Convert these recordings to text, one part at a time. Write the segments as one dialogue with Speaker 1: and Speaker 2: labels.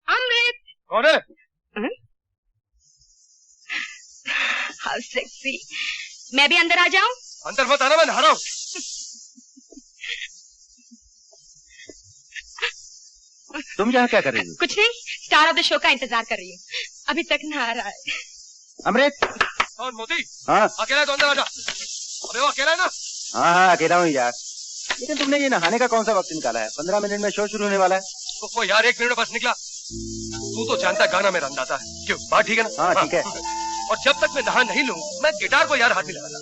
Speaker 1: अमृत।
Speaker 2: कौन है?
Speaker 1: How sexy. मैं भी अंदर आ जाऊं?
Speaker 2: अंदर मत आना, मैं नहा रहा हूं।
Speaker 3: तुम यहाँ क्या कर रही हो?
Speaker 1: कुछ नहीं, स्टार ऑफ द शो का इंतजार कर रही हूँ। अभी तक नहा रहा है।
Speaker 3: अमृत।
Speaker 2: कौन? मोती?
Speaker 3: हाँ
Speaker 2: अकेला है तो अंदर आ जा। अबे वो अकेला है ना?
Speaker 3: हाँ अकेला हूँ यार। लेकिन तुमने ये नहाने का कौन सा वक्त निकाला है? 15 मिनट में शो शुरू होने वाला है।
Speaker 2: वो यार 1 मिनट में बस निकला। तू तो जानता है गाना मेरा अंदाजा है। क्यों, बात ठीक है ना?
Speaker 3: हाँ ठीक है।
Speaker 2: और जब तक मैं नहा नहीं लूं मैं गिटार को यार हाथ नहीं लगाता।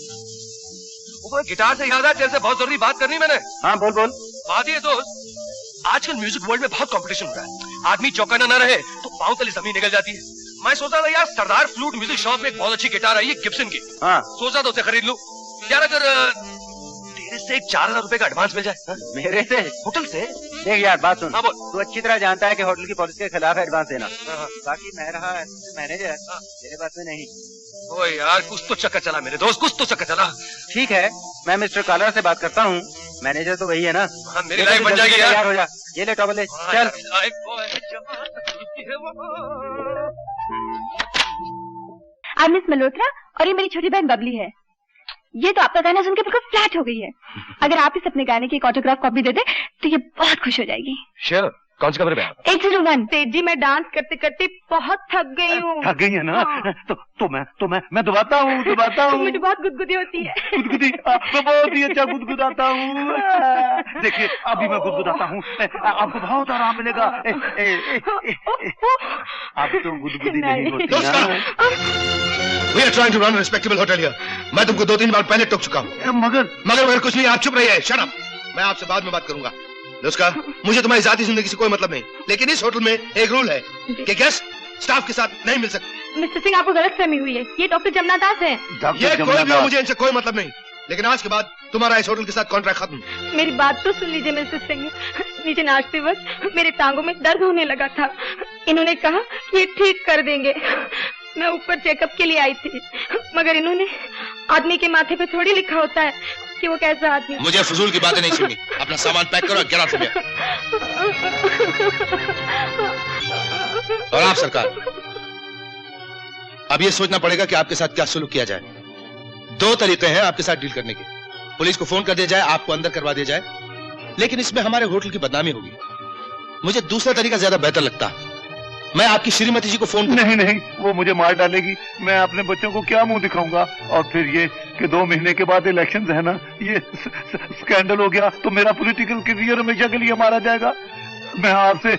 Speaker 2: वो गिटार से याद है, तेरे से बहुत जरूरी बात करनी मैंने।
Speaker 3: हाँ बोल बोल।
Speaker 2: बात ये दोस्त, आजकल म्यूजिक वर्ल्ड में बहुत कंपटीशन हो रहा है। आदमी चौकन्ना न रहे तो पांव तले जमीन निकल जाती है। मैं सोचा था यार सरदार फ्लूट म्यूजिक शॉप में एक बहुत अच्छी गिटार आई है गिब्सन की।
Speaker 3: हाँ
Speaker 2: सोचा था उसे खरीद लूं। यार अगर तेरे से 4000 रुपए का एडवांस मिल जाए।
Speaker 3: मेरे से?
Speaker 2: होटल से?
Speaker 3: देख यार बात सुन।
Speaker 2: हाँ बोल।
Speaker 3: तू अच्छी तरह जानता है कि होटल की पॉलिसी के खिलाफ एडवांस देना। बाकी मैं रहा मैनेजर, तेरे बात में नहीं।
Speaker 2: ओ यार कुछ तो चक्कर चला मेरे दोस्त, कुछ तो चक्कर चला।
Speaker 3: ठीक है, मैं मिस्टर कालरा से बात करता हूँ। मैनेजर तो वही है ना?
Speaker 2: हाँ, मेरी लाइफ बन जाएगी यार।
Speaker 3: हो जा। ये ले टॉवल ले, चल।
Speaker 1: आई मिस मल्होत्रा और ये मेरी छोटी बहन बबली है। ये तो आपका गाना सुनकर बिल्कुल फ्लैट हो गई है। अगर आप इस अपने गाने की एक ऑटोग्राफ कॉपी दे दे तो ये बहुत खुश हो जाएगी।
Speaker 2: श्योर। कौन सी कमरे में?
Speaker 1: 801। तेज जी, मैं डांस करते करते बहुत थक गई हूँ।
Speaker 3: थक गई है ना? हाँ। तो मैं दबाता हूँ।
Speaker 1: मुझे बहुत गुदगुदी होती है।
Speaker 3: गुदगुदी? मैं बहुत ही अच्छा गुदगुदाता हूँ। देखिए अभी मैं गुदगुदाता हूँ, आपको बहुत आराम मिलेगा। अब तो गुदगुदी नहीं होती ना।
Speaker 2: We are trying to run a respectable hotel here. मैं तुमको 2-3 बार पहले टोक चुका हूँ। मगर कुछ नहीं, आप चुप रहिए। Shut up. मैं आपसे बाद में बात करूंगा। उसका मुझे तुम्हारी जाती जिंदगी से कोई मतलब नहीं, लेकिन इस होटल में एक रूल है कि गेस्ट स्टाफ के साथ नहीं मिल सकते।
Speaker 1: मिस्टर सिंह, आपको गलतफहमी हुई है। ये डॉक्टर जमुना दास है।
Speaker 2: ये कोई भी हो, मुझे इनसे कोई मतलब नहीं, लेकिन आज के बाद तुम्हारा इस होटल के साथ कॉन्ट्रैक्ट खत्म।
Speaker 1: मेरी बात तो सुन लीजिए मिस्टर सिंह। नीचे नाचते वक्त मेरे टांगों में दर्द होने लगा था। इन्होंने कहा कि ये ठीक कर देंगे। मैं ऊपर चेकअप के लिए आई थी, मगर इन्होंने आदमी के माथे पे थोड़ी लिखा होता है कि वो कैसा आदमी।
Speaker 2: मुझे फजूल की बातें नहीं सुननी। अपना सामान पैक करो, गेट आउट फ्रॉम हियर। और आप सरकार, अब ये सोचना पड़ेगा कि आपके साथ क्या सुलूक किया जाए। 2 तरीके हैं आपके साथ डील करने के। पुलिस को फोन कर दिया जाए, आपको अंदर करवा दिया जाए, लेकिन इसमें हमारे होटल की बदनामी होगी। मुझे दूसरा तरीका ज्यादा बेहतर लगता है। मैं आपकी श्रीमती जी को फोन
Speaker 3: नहीं, वो मुझे मार डालेगी। मैं अपने बच्चों को क्या मुंह दिखाऊंगा? और फिर ये कि 2 महीने के बाद इलेक्शंस है ना, ये स्कैंडल हो गया तो मेरा पॉलिटिकल करियर हमेशा के लिए मारा जाएगा। मैं आपसे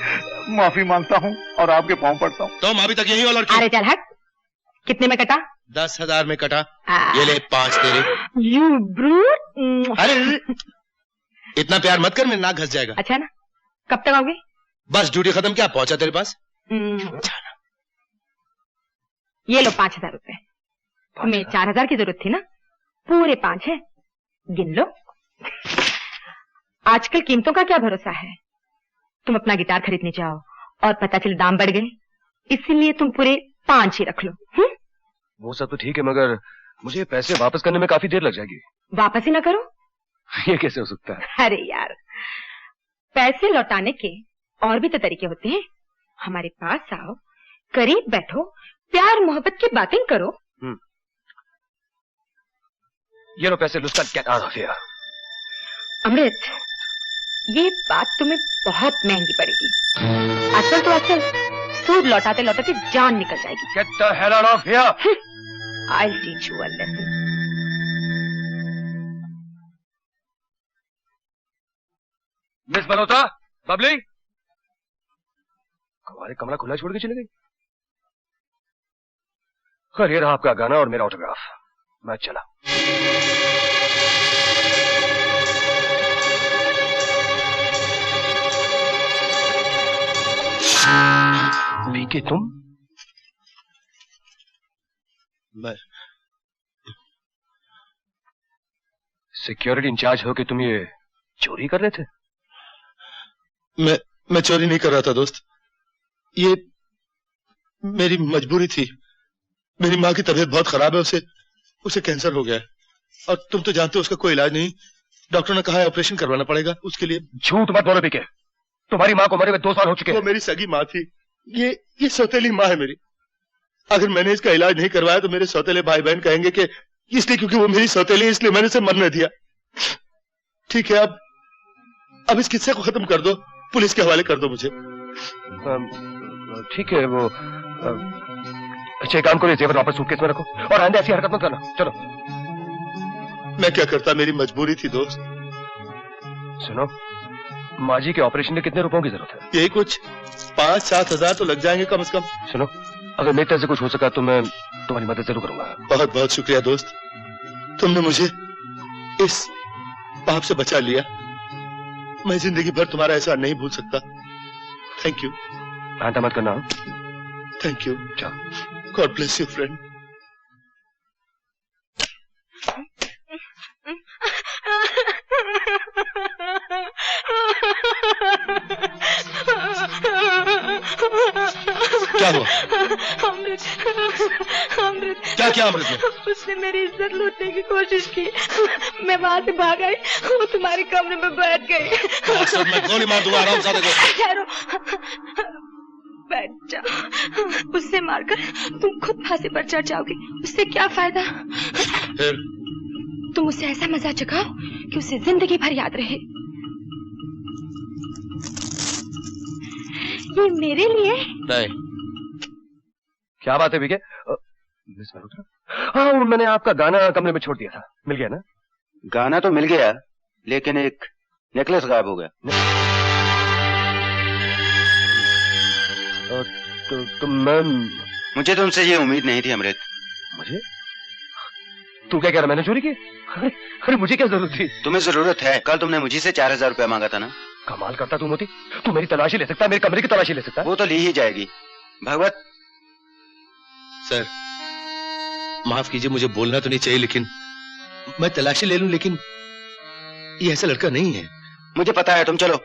Speaker 3: माफी मांगता हूँ और आपके पांव पड़ता हूँ।
Speaker 2: तुम अभी तक यही हो लड़की?
Speaker 1: अरे चल हट। कितने में कटा?
Speaker 2: 10,000 में कटा। ये ले 5 तेरे।
Speaker 1: You brute.
Speaker 2: अरे इतना प्यार मत कर, मेरा नाक घस जाएगा।
Speaker 1: अच्छा ना, कब तक आओगे?
Speaker 2: बस ड्यूटी खत्म। क्या पहुंचा तेरे पास?
Speaker 1: ये लो 5,000 रुपए। तुम्हें 4,000 की जरूरत थी ना, पूरे 5 है, गिन लो। आजकल कीमतों का क्या भरोसा है। तुम अपना गिटार खरीदने जाओ और पता चले दाम बढ़ गए, इसीलिए तुम पूरे 5 ही रख लो।
Speaker 2: वो सब तो ठीक है, मगर मुझे पैसे वापस करने में काफी देर लग जाएगी।
Speaker 1: वापस ही ना करो?
Speaker 2: ये कैसे हो सकता है?
Speaker 1: अरे यार, पैसे लौटाने के और भी तो तरीके होते हैं। हमारे पास आओ, करीब बैठो, प्यार मोहब्बत की बातें करो।
Speaker 2: ये लो पैसे, लुस्का, गेट आउट ऑफ हियर।
Speaker 1: अमृत, ये बात तुम्हें बहुत महंगी पड़ेगी। असल तो असल, सूद लौटाते लौटाते जान निकल जाएगी।
Speaker 2: Get the hell out of here.
Speaker 1: I'll teach you a lesson.
Speaker 2: Miss Malhotra, Babli, हमारे कमरा खुला छोड़ के चले गई। खैर, ये रहा आपका गाना और मेरा ऑटोग्राफ। मैं चला। पीके तुम? मैं सिक्योरिटी इंचार्ज हो कि तुम ये चोरी कर रहे थे? मैं चोरी नहीं कर रहा था दोस्त, ये मेरी मजबूरी थी। मेरी माँ की तबीयत बहुत खराब है, उसे कैंसर हो गया है और तुम तो जानते हो उसका कोई इलाज नहीं। डॉक्टर ने कहा है ऑपरेशन करवाना पड़ेगा उसके लिए। झूठ मत बोलो पीके, तुम्हारी माँ को मरे हुए 2 साल हो चुके हैं। वो मेरी सगी माँ थी, ये सौतेली माँ है मेरी। अगर मैंने इसका इलाज नहीं करवाया तो मेरे सौतेले भाई बहन कहेंगे कि इसलिए क्योंकि वो मेरी सौतेली है इसलिए मैंने उसे मरने दिया। ठीक है, अब इस किस्से को खत्म कर दो, पुलिस के हवाले कर दो मुझे।
Speaker 4: ठीक है, वो अच्छा काम करो, जेवर वापस सूटकेस में रखो और आइंदा ऐसी हरकत मत करना। चलो।
Speaker 2: मैं क्या करता, मेरी मजबूरी थी दोस्त।
Speaker 4: सुनो, माँ जी के ऑपरेशन में कितने रुपयों की जरूरत है?
Speaker 2: यही कुछ 5-7 हजार तो लग जाएंगे कम से कम।
Speaker 4: सुनो, अगर मेरी तरफ से कुछ हो सका तो मैं तुम्हारी मदद जरूर करूंगा।
Speaker 2: बहुत बहुत शुक्रिया दोस्त, तुमने मुझे इस पाप से बचा लिया। मैं जिंदगी भर तुम्हारा एहसान नहीं भूल सकता। Thank you.
Speaker 4: आंटा मत करना।
Speaker 2: Thank you. God bless you friend. क्या हुआ?
Speaker 1: अमृत, अमृत।
Speaker 2: क्या किया अमृत ने?
Speaker 1: उसने मेरी इज्जत लूटने की कोशिश की। मैं वहाँ से भाग आई, वो तुम्हारे कमरे में बैठ गई।
Speaker 2: मैं गोली मार दूंगा, आराम से देखो।
Speaker 1: ठहरो, बैठ जाओ। उससे मारकर तुम खुद फांसी पर चढ़ जाओगे, उससे क्या फायदा?
Speaker 2: फिर
Speaker 1: तुम उसे ऐसा मजा चखाओ कि उसे जिंदगी भर याद रहे। ये मेरे लिए
Speaker 2: नहीं।
Speaker 4: क्या बात है विके? हाँ, मैंने आपका गाना कमरे में छोड़ दिया था, मिल गया ना?
Speaker 5: गाना तो मिल गया, लेकिन एक नेकलेस गायब हो गया।
Speaker 4: तो मैं
Speaker 5: मुझे तो उनसे ये उम्मीद नहीं थी अमृत।
Speaker 4: मुझे? तू क्या कह रहा, मैंने चोरी की? अरे मुझे क्या जरूरत थी?
Speaker 5: तुम्हें जरूरत है, कल तुमने मुझे से 4000 रुपया मांगा था ना।
Speaker 4: कमाल करता तू मोती, तू मेरी तलाशी ले सकता है, मेरे कमरे की तलाशी ले सकता है।
Speaker 5: वो तो ली ही जाएगी। भगवत
Speaker 2: सर माफ कीजिए, मुझे बोलना तो नहीं चाहिए, लेकिन मैं तलाशी ले लूं, लेकिन ये ऐसा लड़का नहीं है।
Speaker 5: मुझे पता है, तुम चलो।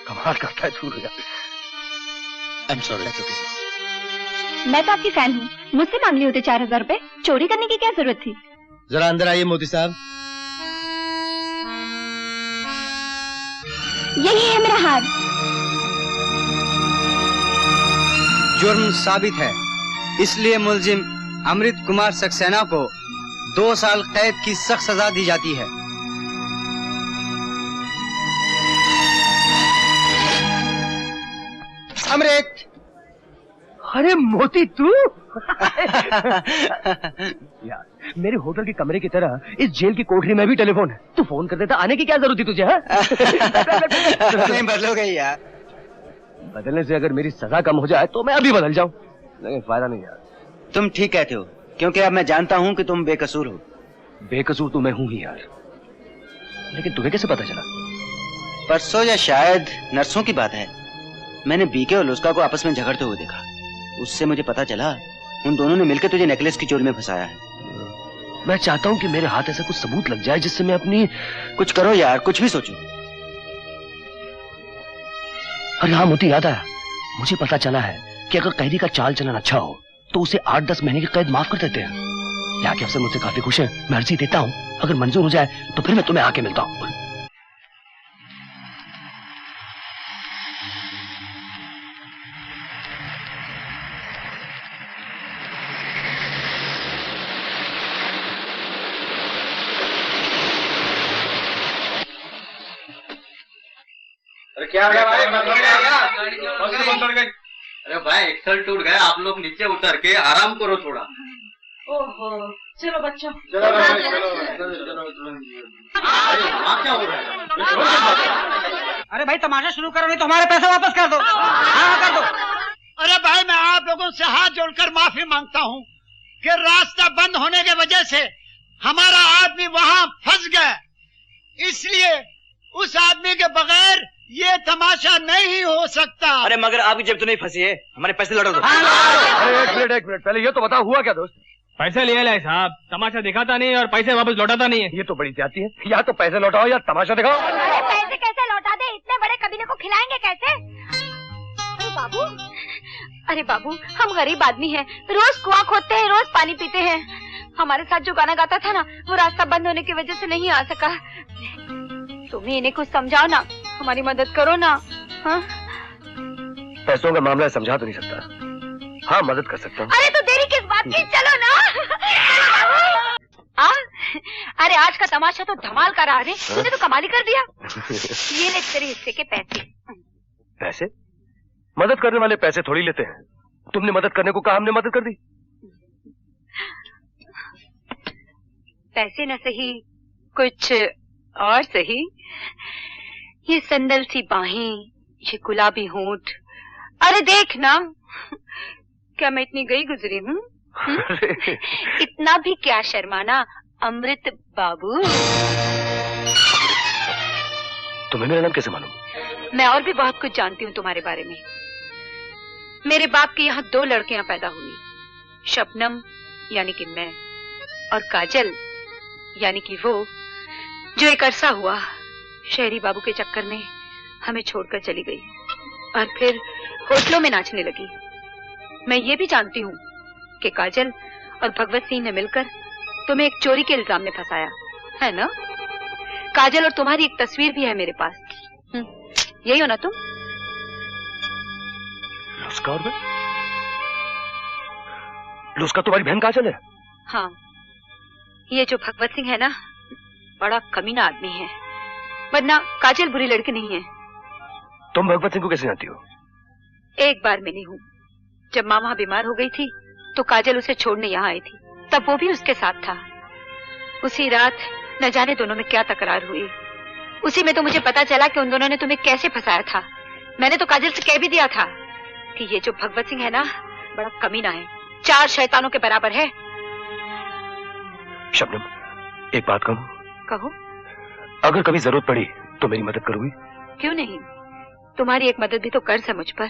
Speaker 4: कमाल करता है तू।
Speaker 2: I am sorry.
Speaker 6: मैं तो आपकी फैन हूँ, मुझसे मांग लिए होते 4000 रुपए, चोरी करने की क्या जरूरत थी?
Speaker 2: जरा अंदर आइए मोती साहब।
Speaker 6: यही है मेरा हार।
Speaker 7: जुर्म साबित है, इसलिए मुलजिम अमृत कुमार सक्सेना को 2 साल कैद की सख्त सजा दी जाती है। अमृत।
Speaker 4: अरे मोती तू? यार, मेरे होटल के कमरे की तरह इस जेल की कोठरी में भी टेलीफोन है। तू फोन कर देता, आने की क्या जरूरत थी तुझे?
Speaker 7: नहीं बदलोगे यार।
Speaker 4: बदलने से अगर मेरी सजा कम हो जाए तो मैं अभी बदल जाऊं, लेकिन फायदा नहीं यार।
Speaker 5: तुम ठीक कहते हो, क्योंकि अब मैं जानता हूँ कि तुम बेकसूर हो।
Speaker 4: बेकसूर तो मैं हूँ ही यार, लेकिन तुम्हें कैसे पता चला?
Speaker 5: परसों या शायद नरसों की बात है, मैंने बीके और लुस्का को आपस में झगड़ते हुए देखा। उससे मुझे पता चला उन दोनों ने मिलकर तुझे नेकलेस की चोरी में फंसाया है।
Speaker 4: मैं चाहता हूँ कि मेरे हाथ ऐसा कुछ सबूत लग जाए जिससे मैं अपनी...
Speaker 5: कुछ करो यार, कुछ भी सोचो।
Speaker 4: अरे हाँ मोती, याद आया, मुझे पता चला है कि अगर कैदी का चाल चलन अच्छा हो तो उसे 8-10 महीने की कैद माफ कर देते हैं। यहाँ के अफसर मुझसे काफी खुश है, मैं अर्जी देता हूँ, अगर मंजूर हो जाए तो फिर मैं तुम्हें आके मिलता हूँ।
Speaker 8: क्या है भाई? अरे भाई एक्सल टूट गया, आप लोग नीचे उतर के आराम करो थोड़ा।
Speaker 1: ओहो, चलो बच्चों,
Speaker 8: चलो क्या हो रहा है?
Speaker 7: अरे भाई तमाशा शुरू करो, नहीं तो हमारे पैसे वापस कर दो। हाँ कर दो।
Speaker 9: अरे भाई, मैं आप लोगों से हाथ जोड़कर माफी मांगता हूँ कि रास्ता बंद होने की वजह से हमारा आदमी वहाँ फंस गया, इसलिए उस आदमी के बगैर ये तमाशा नहीं हो सकता।
Speaker 7: अरे मगर आपकी जेब तो नहीं फंसी है, हमारे पैसे लौटा दो।
Speaker 4: अरे एक मिनट पहले ये तो बताओ, हुआ क्या दोस्त?
Speaker 10: पैसे ले लाए साहब, तमाशा दिखाता नहीं और पैसे वापस लौटाता नहीं है।
Speaker 4: ये तो बड़ी जाती है, या तो पैसे लौटाओ या तमाशा दिखाओ।
Speaker 6: अरे पैसे कैसे लौटा दे, इतने बड़े कबीले को खिलाएंगे कैसे? अरे बाबू, हम गरीब आदमी हैं, रोज कुआं खोदते हैं, रोज पानी पीते हैं। हमारे साथ जो गाना गाता था ना, वो रास्ता बंद होने की वजह से नहीं आ सका। तुम्हें इन्हें कुछ समझाओ ना, हमारी मदद करो ना। हाँ?
Speaker 4: पैसों का मामला समझा तो नहीं सकता। हाँ, मदद कर सकता हूँ।
Speaker 6: अरे तो देरी किस बात की, चलो ना। अरे आज का तमाशा तो धमाल का रहा रे, तूने तो कमाल ही कर दिया। ये ले तेरे हिस्से के पैसे।
Speaker 4: पैसे? मदद करने वाले पैसे थोड़ी लेते हैं। तुमने मदद करने को कहा, हमने मदद कर दी।
Speaker 6: पैसे न सही, कुछ और सही। ये संदल सी बाहें, ये गुलाबी होंठ, अरे देख ना, क्या मैं इतनी गई गुजरी हूँ? इतना भी क्या शर्माना अमृत बाबू।
Speaker 4: तुम्हें मेरा नाम कैसे मालूम?
Speaker 6: मैं और भी बहुत कुछ जानती हूँ तुम्हारे बारे में। मेरे बाप के यहाँ 2 लड़कियां पैदा हुई, शबनम यानी कि मैं, और काजल यानी कि वो जो एक अरसा हुआ शहरी बाबू के चक्कर में हमें छोड़कर चली गई और फिर होटलों में नाचने लगी। मैं ये भी जानती हूँ कि काजल और भगवत सिंह ने मिलकर तुम्हें एक चोरी के इल्जाम में फंसाया है ना? काजल और तुम्हारी एक तस्वीर भी है मेरे पास। यही हो ना तुम?
Speaker 4: लुस्का तुम्हारी बहन काजल है?
Speaker 6: हाँ, ये जो भगवत सिंह है ना, बड़ा कमीना आदमी है, वरना काजल बुरी लड़की नहीं है।
Speaker 4: तुम भगवत सिंह को कैसे जानती हो?
Speaker 6: एक बार मिली हूँ, जब माँ वहाँ बीमार हो गई थी तो काजल उसे छोड़ने यहाँ आई थी, तब वो भी उसके साथ था। उसी रात न जाने दोनों में क्या तकरार हुई। उसी में तो मुझे पता चला कि उन दोनों ने तुम्हें कैसे फंसाया था। मैंने तो काजल से कह भी दिया था कि ये जो भगवत सिंह है ना, बड़ा कमीना है, 4 शैतानों के बराबर है।
Speaker 4: शबनम, एक बात कहूं?
Speaker 6: कहो।
Speaker 4: अगर कभी जरूरत पड़ी तो मेरी मदद करोगी?
Speaker 6: क्यों नहीं, तुम्हारी एक मदद भी तो कर्ज है मुझ पर,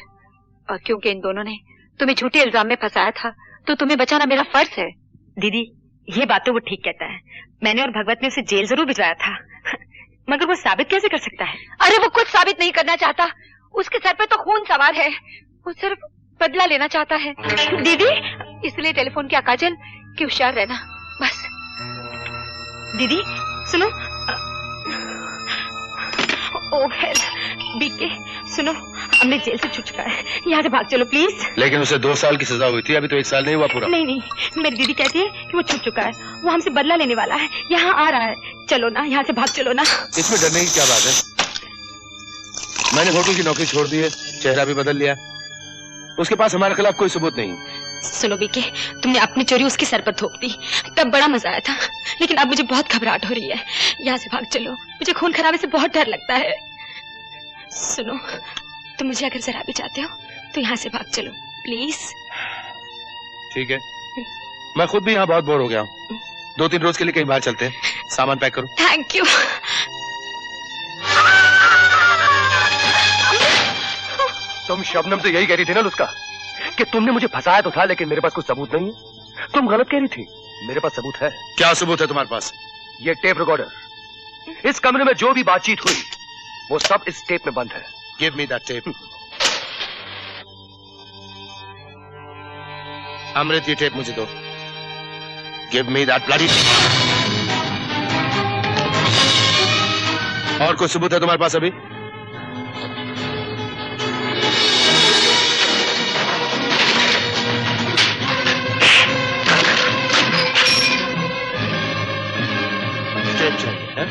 Speaker 6: और क्योंकि इन दोनों ने तुम्हें झूठे इल्जाम में फंसाया था तो तुम्हें बचाना मेरा फर्ज है।
Speaker 1: दीदी, ये बात तो वो ठीक कहता है। मैंने और भगवत ने उसे जेल जरूर भिजवाया था, मगर वो साबित कैसे कर सकता है?
Speaker 6: अरे वो कुछ साबित नहीं करना चाहता, उसके सर पे तो खून सवार है, वो सिर्फ बदला लेना चाहता है। दीदी, इसलिए टेलीफोन किया काजल कि होशियार रहना, बस।
Speaker 1: दीदी सुनो, ओ बीके सुनो, अमृत जेल से छूट चुका है, यहाँ से भाग चलो प्लीज।
Speaker 2: लेकिन उसे 2 साल की सजा हुई थी, अभी तो 1 साल नहीं हुआ पूरा।
Speaker 1: नहीं नहीं, मेरी दीदी कहती है कि वो छूट चुका है, वो हमसे बदला लेने वाला है, यहाँ आ रहा है। चलो ना, यहाँ से भाग चलो ना।
Speaker 2: इसमें डरने की क्या बात है? मैंने होटल की नौकरी छोड़ दी है, चेहरा भी बदल लिया, उसके पास हमारे खिलाफ कोई सबूत नहीं।
Speaker 1: सुनो बीके, तुमने अपनी चोरी उसके सर पर थोप दी, तब बड़ा मजा आया था, लेकिन अब मुझे बहुत घबराहट हो रही है। यहाँ से भाग चलो, मुझे खून खराबे से बहुत डर लगता है। सुनो, तुम मुझे अगर जरा भी चाहते हो तो यहाँ से भाग चलो प्लीज।
Speaker 2: ठीक है, मैं खुद भी यहाँ बहुत बोर हो गया हूँ, 2-3 रोज के लिए कहीं बाहर चलते हैं। सामान पैक करो।
Speaker 1: Thank you.
Speaker 4: तुम शबनम से यही कह रही थी ना लुस्का, कि तुमने मुझे फंसाया तो था लेकिन मेरे पास कोई सबूत नहीं है। तुम गलत कह रही थी, मेरे पास सबूत है।
Speaker 2: क्या सबूत है तुम्हारे पास?
Speaker 4: ये टेप रिकॉर्डर। इस कमरे में जो भी बातचीत हुई वो सब इस टेप में बंद है।
Speaker 2: Give me that tape. Amrit, ये टेप मुझे दो। Give me that bloody tape. और कोई सबूत है तुम्हारे पास अभी? टेप चाहिए है?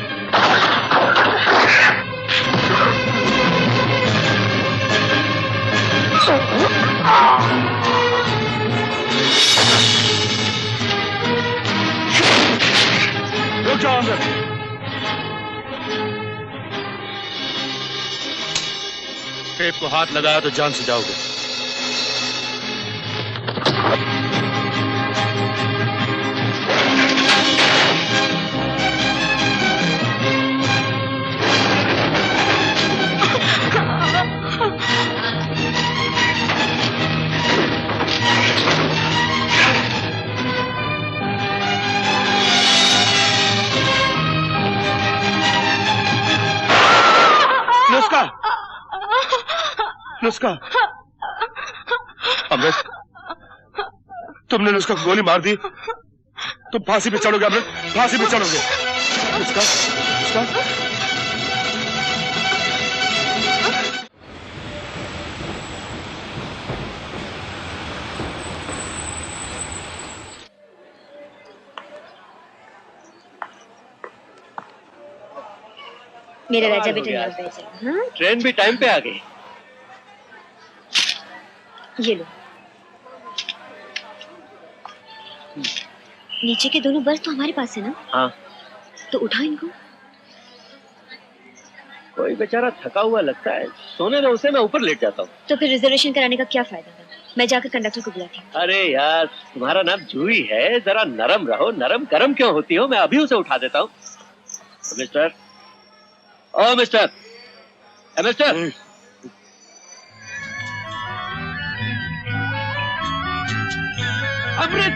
Speaker 2: रुक जाओ अंदर। टेप को हाथ लगाया तो जान से जाओगे। नुस्का, अमृत, तुमने नुस्का को गोली मार दी, तुम फांसी पे चढ़ोगे अमृत, फांसी पे चढ़ोगे। नुस्का, नुस्का।
Speaker 11: मेरा राजा बेटा यहाँ बैठ जाएगा। हाँ?
Speaker 12: ट्रेन भी टाइम पे आ गई।
Speaker 11: ये लो। नीचे के दोनों बर्थ तो हमारे पास है ना?
Speaker 12: हाँ।
Speaker 11: तो उठाओ इनको।
Speaker 12: कोई बेचारा थका हुआ लगता है, सोने दो उसे, मैं ऊपर लेट जाता हूँ।
Speaker 11: तो फिर रिजर्वेशन कराने का क्या फायदा है? मैं जाकर कंडक्टर को बुलाती हूँ।
Speaker 12: अरे यार, तुम्हारा नाम जूही है, जरा नरम रहो। नरम गरम क्यों होती हो? मैं अभी उसे उठा देता हूँ। मिस्टर, ओ मिस्टर, मिस्टर, अमृत,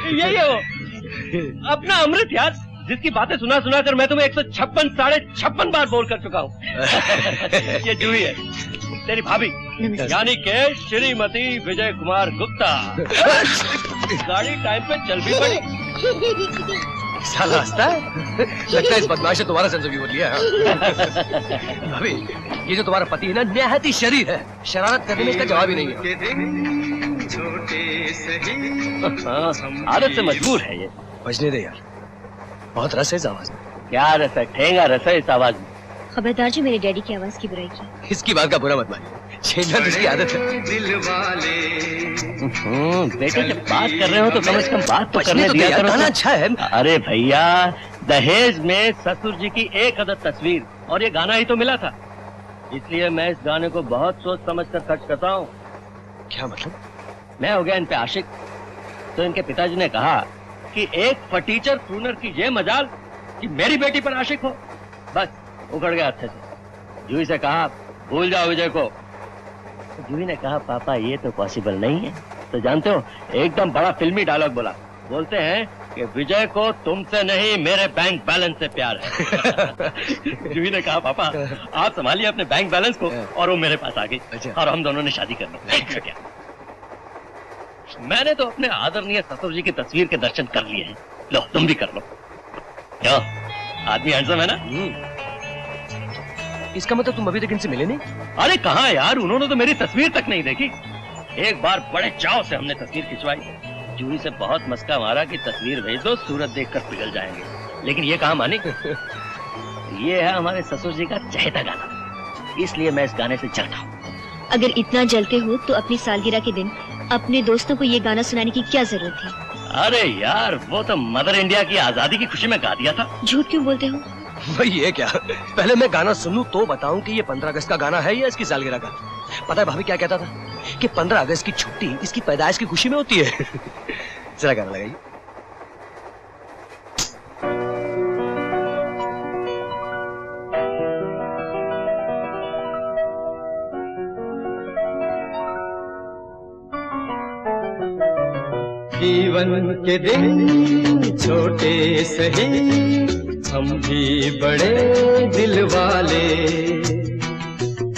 Speaker 12: यही हो अपना अमृत यार, जिसकी बातें सुना सुना कर मैं तुम्हें 156 56 बार बोल कर चुका हूँ। ये जूही है, तेरी भाभी, यानी के श्रीमती विजय कुमार गुप्ता। गाड़ी टाइम पे चल भी पड़ी।
Speaker 4: साला हंसता है? लगता है इस बदमाश ने तुम्हारा सेंस ऑफ ह्यूमर लिया है। भाभी, ये जो तुम्हारा पति है ना, निहायत ही शरीर है। शरारत करने में इसका जवाब ही नहीं है।
Speaker 12: आदत से मजबूर है ये।
Speaker 4: बजने दे यार, बहुत रस है इस आवाज में।
Speaker 12: क्या रस है? ठेंगा रस है इस आवाज में।
Speaker 11: खबरदार जो मेरे डैडी की आवाज की बुराई की।
Speaker 4: इसकी बात का बुरा मत मानिए, छेड़ना तो इसकी आदत है।
Speaker 12: बेटे जब बात कर रहे हो तो कम से कम बात तो करने
Speaker 4: तो
Speaker 12: दिया करो।
Speaker 4: गाना अच्छा है।
Speaker 12: अरे भैया, दहेज में ससुर जी की एक अदद तस्वीर और ये गाना ही तो मिला था, इसलिए मैं इस गाने को बहुत सोच समझ कर खर्च करता हूँ।
Speaker 4: क्या मतलब?
Speaker 12: मैं हो गया इन पे आशिक, तो इनके पिताजी ने कहा कि एक फटीचर क्रूनर की ये मजाल कि मेरी बेटी पर आशिक हो। बस उखड़ गया अच्छे से। जूही से कहा भूल जाओ विजय को। जूही ने कहा पापा ये तो पॉसिबल नहीं है। तो जानते हो, एकदम बड़ा फिल्मी डायलॉग बोला। बोलते हैं कि विजय को तुमसे नहीं मेरे बैंक बैलेंस से प्यार है। जूही ने कहा पापा आप संभालिए अपने बैंक बैलेंस को, और वो मेरे पास आ गई और हम दोनों ने शादी कर ली। मैंने तो अपने आदरणीय ससुर जी की तस्वीर के दर्शन कर लिए हैं। लो तुम भी कर लो। क्यों, आदमी हैंडसम है ना?
Speaker 4: इसका मतलब तुम अभी तक इनसे मिले नहीं?
Speaker 12: अरे कहाँ यार, उन्होंने तो मेरी तस्वीर तक नहीं देखी। एक बार बड़े चाव से हमने तस्वीर खिंचवाई। जूही से बहुत मस्का मारा कि तस्वीर भेज दो, सूरत देखकर पिघल जाएंगे, लेकिन ये कहाँ मानी। ये है हमारे ससुर जी का चहेता गाना, इसलिए मैं इस गाने से जलता हूँ।
Speaker 11: अगर इतना जलते हो तो अपनी सालगिरह के दिन अपने दोस्तों को ये गाना सुनाने की क्या जरूरत थी?
Speaker 12: अरे यार, वो तो मदर इंडिया की आजादी की खुशी में गा दिया था।
Speaker 11: झूठ क्यों बोलते हो?
Speaker 4: भाई ये क्या, पहले मैं गाना सुनूं तो बताऊं कि ये 15 अगस्त का गाना है या इसकी सालगिरह का। पता है भाभी क्या कहता था? कि 15 अगस्त की छुट्टी इसकी पैदाइश की खुशी में होती है। जरा गाना लगाइए।
Speaker 13: जीवन के दिन छोटे सही, हम भी बड़े दिल वाले,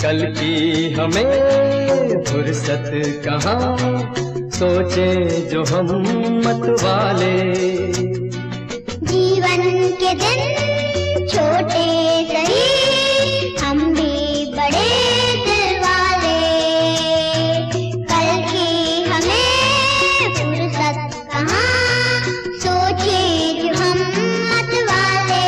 Speaker 13: कल की हमें फुर्सत कहाँ, सोचे जो हम मत वाले।
Speaker 14: जीवन के दिन छोटे सही, हम भी बड़े दिल वाले, कल की हमें फुर्सत कहाँ, सोचे जो हम मत वाले।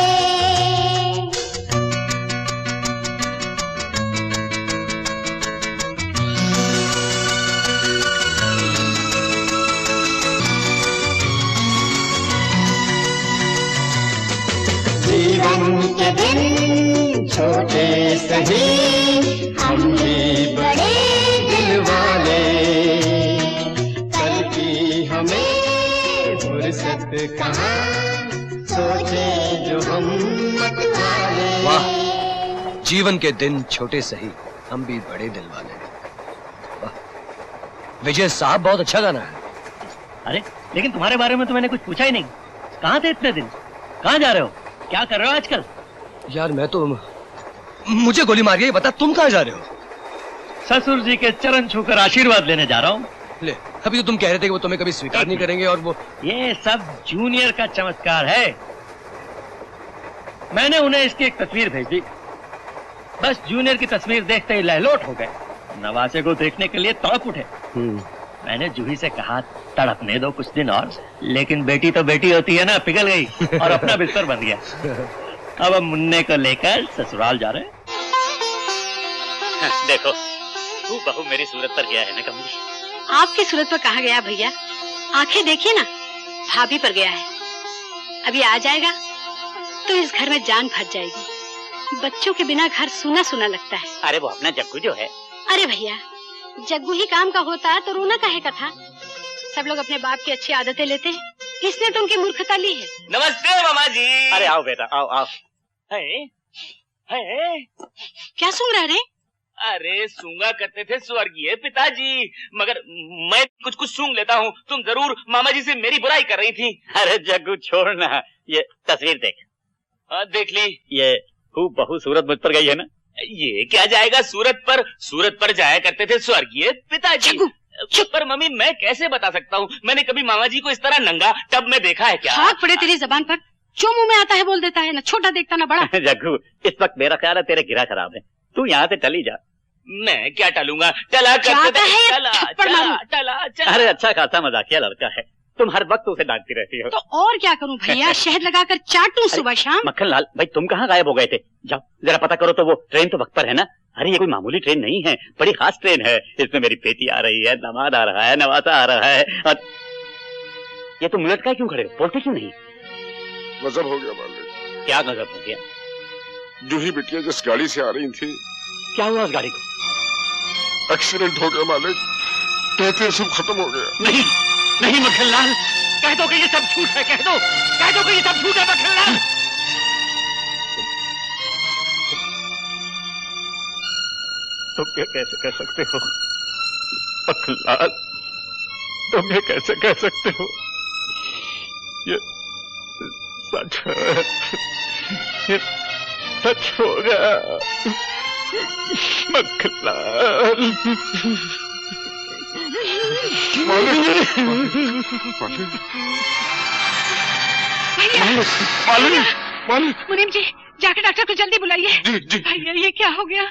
Speaker 14: जीवन के दिन छोटे सही, हम भी बड़े दिल वाले, कल की हमें फुर्सत कहाँ, सोचे जो हम मत वाले।
Speaker 4: वाह, जीवन के दिन छोटे सही, हम भी बड़े दिल वाले। वाह, विजय साहब बहुत अच्छा गाना है।
Speaker 12: अरे लेकिन तुम्हारे बारे में तो मैंने कुछ पूछा ही नहीं। कहाँ थे इतने दिन? कहाँ जा रहे हो? क्या कर रहे हो आजकल?
Speaker 4: यार मैं तो, मुझे गोली मार गई, बता तुम कहाँ जा रहे हो?
Speaker 12: ससुर जी के चरण छूकर आशीर्वाद लेने जा रहा हूँ।
Speaker 4: ले, अभी तो तुम कह रहे थे कि वो तुम्हें कभी स्वीकार नहीं करेंगे और वो।
Speaker 12: ये सब जूनियर का चमत्कार है। मैंने उन्हें इसकी एक तस्वीर भेज दी, बस जूनियर की तस्वीर देखते ही लहलोट हो गए नवासे को देखने के लिए तड़प उठे। मैंने जूही से कहा तड़पने दो कुछ दिन और, लेकिन बेटी तो बेटी होती है ना, पिघल गई और अपना बिस्तर बन गया। अब हम मुन्ने को लेकर ससुराल जा रहे हैं।
Speaker 15: देखो तू बहू मेरी सूरत पर गया है ना कमली।
Speaker 6: आपकी सूरत पर कहाँ गया भैया, आंखें देखिए ना, भाभी पर गया है। अभी आ जाएगा तो इस घर में जान फंस जाएगी। बच्चों के बिना घर सूना सूना लगता है।
Speaker 15: अरे वो अपना जग्गू जो है।
Speaker 6: अरे भैया, जग्गू ही काम का होता तो रोना काहे का था। सब लोग अपने बाप की अच्छी आदतें लेते हैं, इसने तो उनकी मूर्खता ली है।
Speaker 15: नमस्ते मामा जी। अरे आओ बेटा आओ आओ।
Speaker 12: है?
Speaker 6: क्या सुन रहे?
Speaker 15: अरे सूंगा करते थे स्वर्गीय पिताजी, मगर मैं कुछ कुछ सूंघ लेता हूँ। तुम जरूर मामा जी से मेरी बुराई कर रही थी। अरे जग्गू छोड़ना, ये तस्वीर देख। देख ली? ये खूब बहू सूरत मुझ पर गई है ना। ये क्या जाएगा सूरत पर जाया करते थे स्वर्गीय पिताजी। पर मम्मी मैं कैसे बता सकता हूँ, मैंने कभी मामा जी को इस तरह नंगा टब में देखा है क्या?
Speaker 6: हाथ पड़े तेरी जबान पर, जो मुंह में आता है बोल देता है, ना छोटा देखता ना बड़ा।
Speaker 15: जग्गू इस वक्त मेरा ख्याल है तेरे गिरा खराब है, तू यहाँ से टली जा। मैं क्या टलूंगा, टला टला। अरे अच्छा खासा मजाकिया लड़का है, तुम हर वक्त उसे डांटती रहती हो।
Speaker 6: तो और क्या करूं भैया, शहद लगाकर चाटूं सुबह शाम।
Speaker 15: मक्खन लाल भाई तुम कहाँ गायब हो गए थे? जाओ जरा पता करो तो, वो ट्रेन तो वक्त पर है ना? अरे ये कोई मामूली ट्रेन नहीं है, बड़ी खास ट्रेन है। इसमें मेरी बेटी आ रही है, दामाद आ रहा है, नवासा आ रहा है। और ये तुम उलट का क्यों खड़े हो, बोलते क्यों नहीं?
Speaker 16: गजब हो गया मालिक।
Speaker 15: क्या गजब हो गया?
Speaker 16: जूही बिटिया जिस गाड़ी से आ रही थी,
Speaker 15: क्या हुआ उस गाड़ी को?
Speaker 16: एक्सीडेंट हो गया मालिक, कहते सब खत्म हो गया।
Speaker 15: नहीं मक्खन लाल, कह दो कि ये सब झूठ है, कह दो कि ये सब झूठ है मक्खन लाल।
Speaker 3: तुम ये कैसे कह सकते हो मक्खन लाल, तुम ये कैसे कह सकते हो? ये सच है, ये सच होगा मक्खन लाल।
Speaker 6: मुनीम जी जाके डॉक्टर को जल्दी बुलाइए। भैया ये क्या हो गया?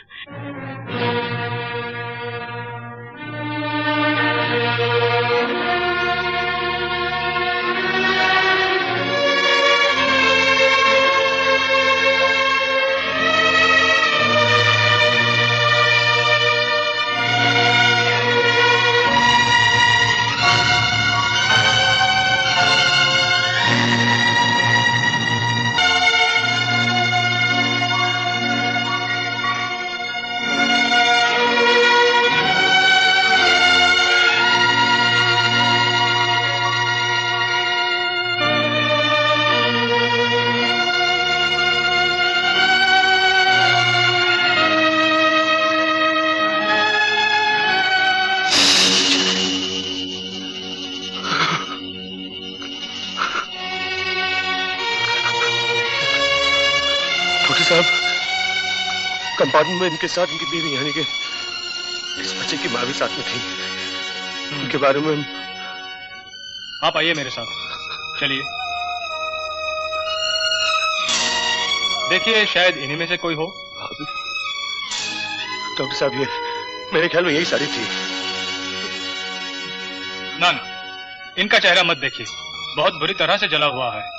Speaker 3: कंपार्टमेंट में इनके साथ इनकी बीवी यानी कि इस बच्चे की माँ भी साथ में थी, उनके बारे में।
Speaker 10: आप आइए मेरे साथ, चलिए। देखिए शायद इन्हीं में से कोई हो।
Speaker 3: डॉक्टर साहब ये मेरे ख्याल में यही सारी थी।
Speaker 10: ना इनका चेहरा मत देखिए, बहुत बुरी तरह से जला हुआ है।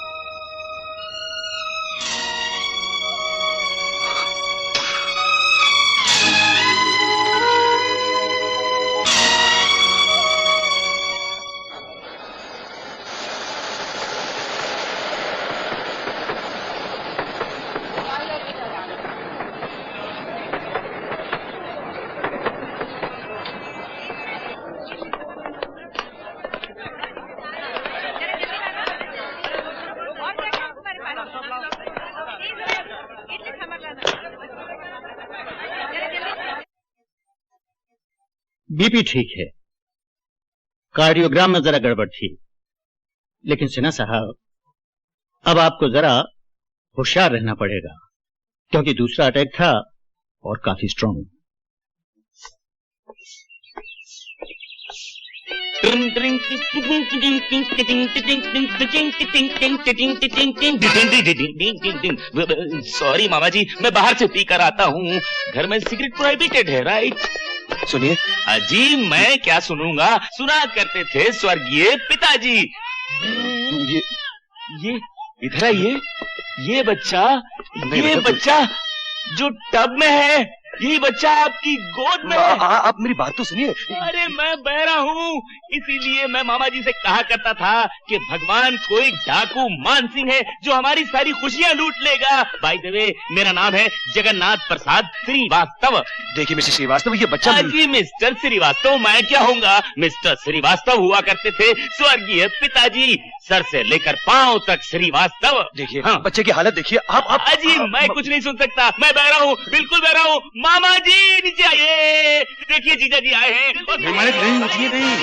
Speaker 17: बीपी ठीक है, कार्डियोग्राम में जरा गड़बड़ थी, लेकिन सिन्हा साहब अब आपको जरा होशियार रहना पड़ेगा, क्योंकि दूसरा अटैक था और काफी स्ट्रॉन्ग।
Speaker 15: सॉरी मामा जी, मैं बाहर से पी कर आता हूँ, घर में सिगरेट प्रोहिबिटेड है, राइट?
Speaker 4: सुनिए।
Speaker 15: अजी मैं क्या सुनूंगा, सुना करते थे स्वर्गीय पिताजी। ये इधर आइए, ये बच्चा जो टब में है, यही बच्चा आपकी गोद में है।
Speaker 4: आप मेरी बात तो सुनिए।
Speaker 15: अरे मैं बहरा हूँ, इसीलिए मैं मामा जी से कहा करता था कि भगवान कोई डाकू मानसिंह है जो हमारी सारी खुशियाँ लूट लेगा। बाय द वे मेरा नाम है जगन्नाथ प्रसाद श्रीवास्तव।
Speaker 4: देखिए मिस्टर श्रीवास्तव, ये बच्चा
Speaker 15: जी मिस्टर श्रीवास्तव मैं क्या होऊंगा, मिस्टर श्रीवास्तव हुआ करते थे स्वर्गीय पिताजी, सर से लेकर पांव तक श्रीवास्तव।
Speaker 4: देखिए हाँ। बच्चे की हालत देखिए आप।
Speaker 15: अजी मैं कुछ नहीं सुन सकता, मैं बहरा हूँ, बिल्कुल बहरा हूँ। मामा जी नीचे आइए, देखिए जीजा जी आए हैं।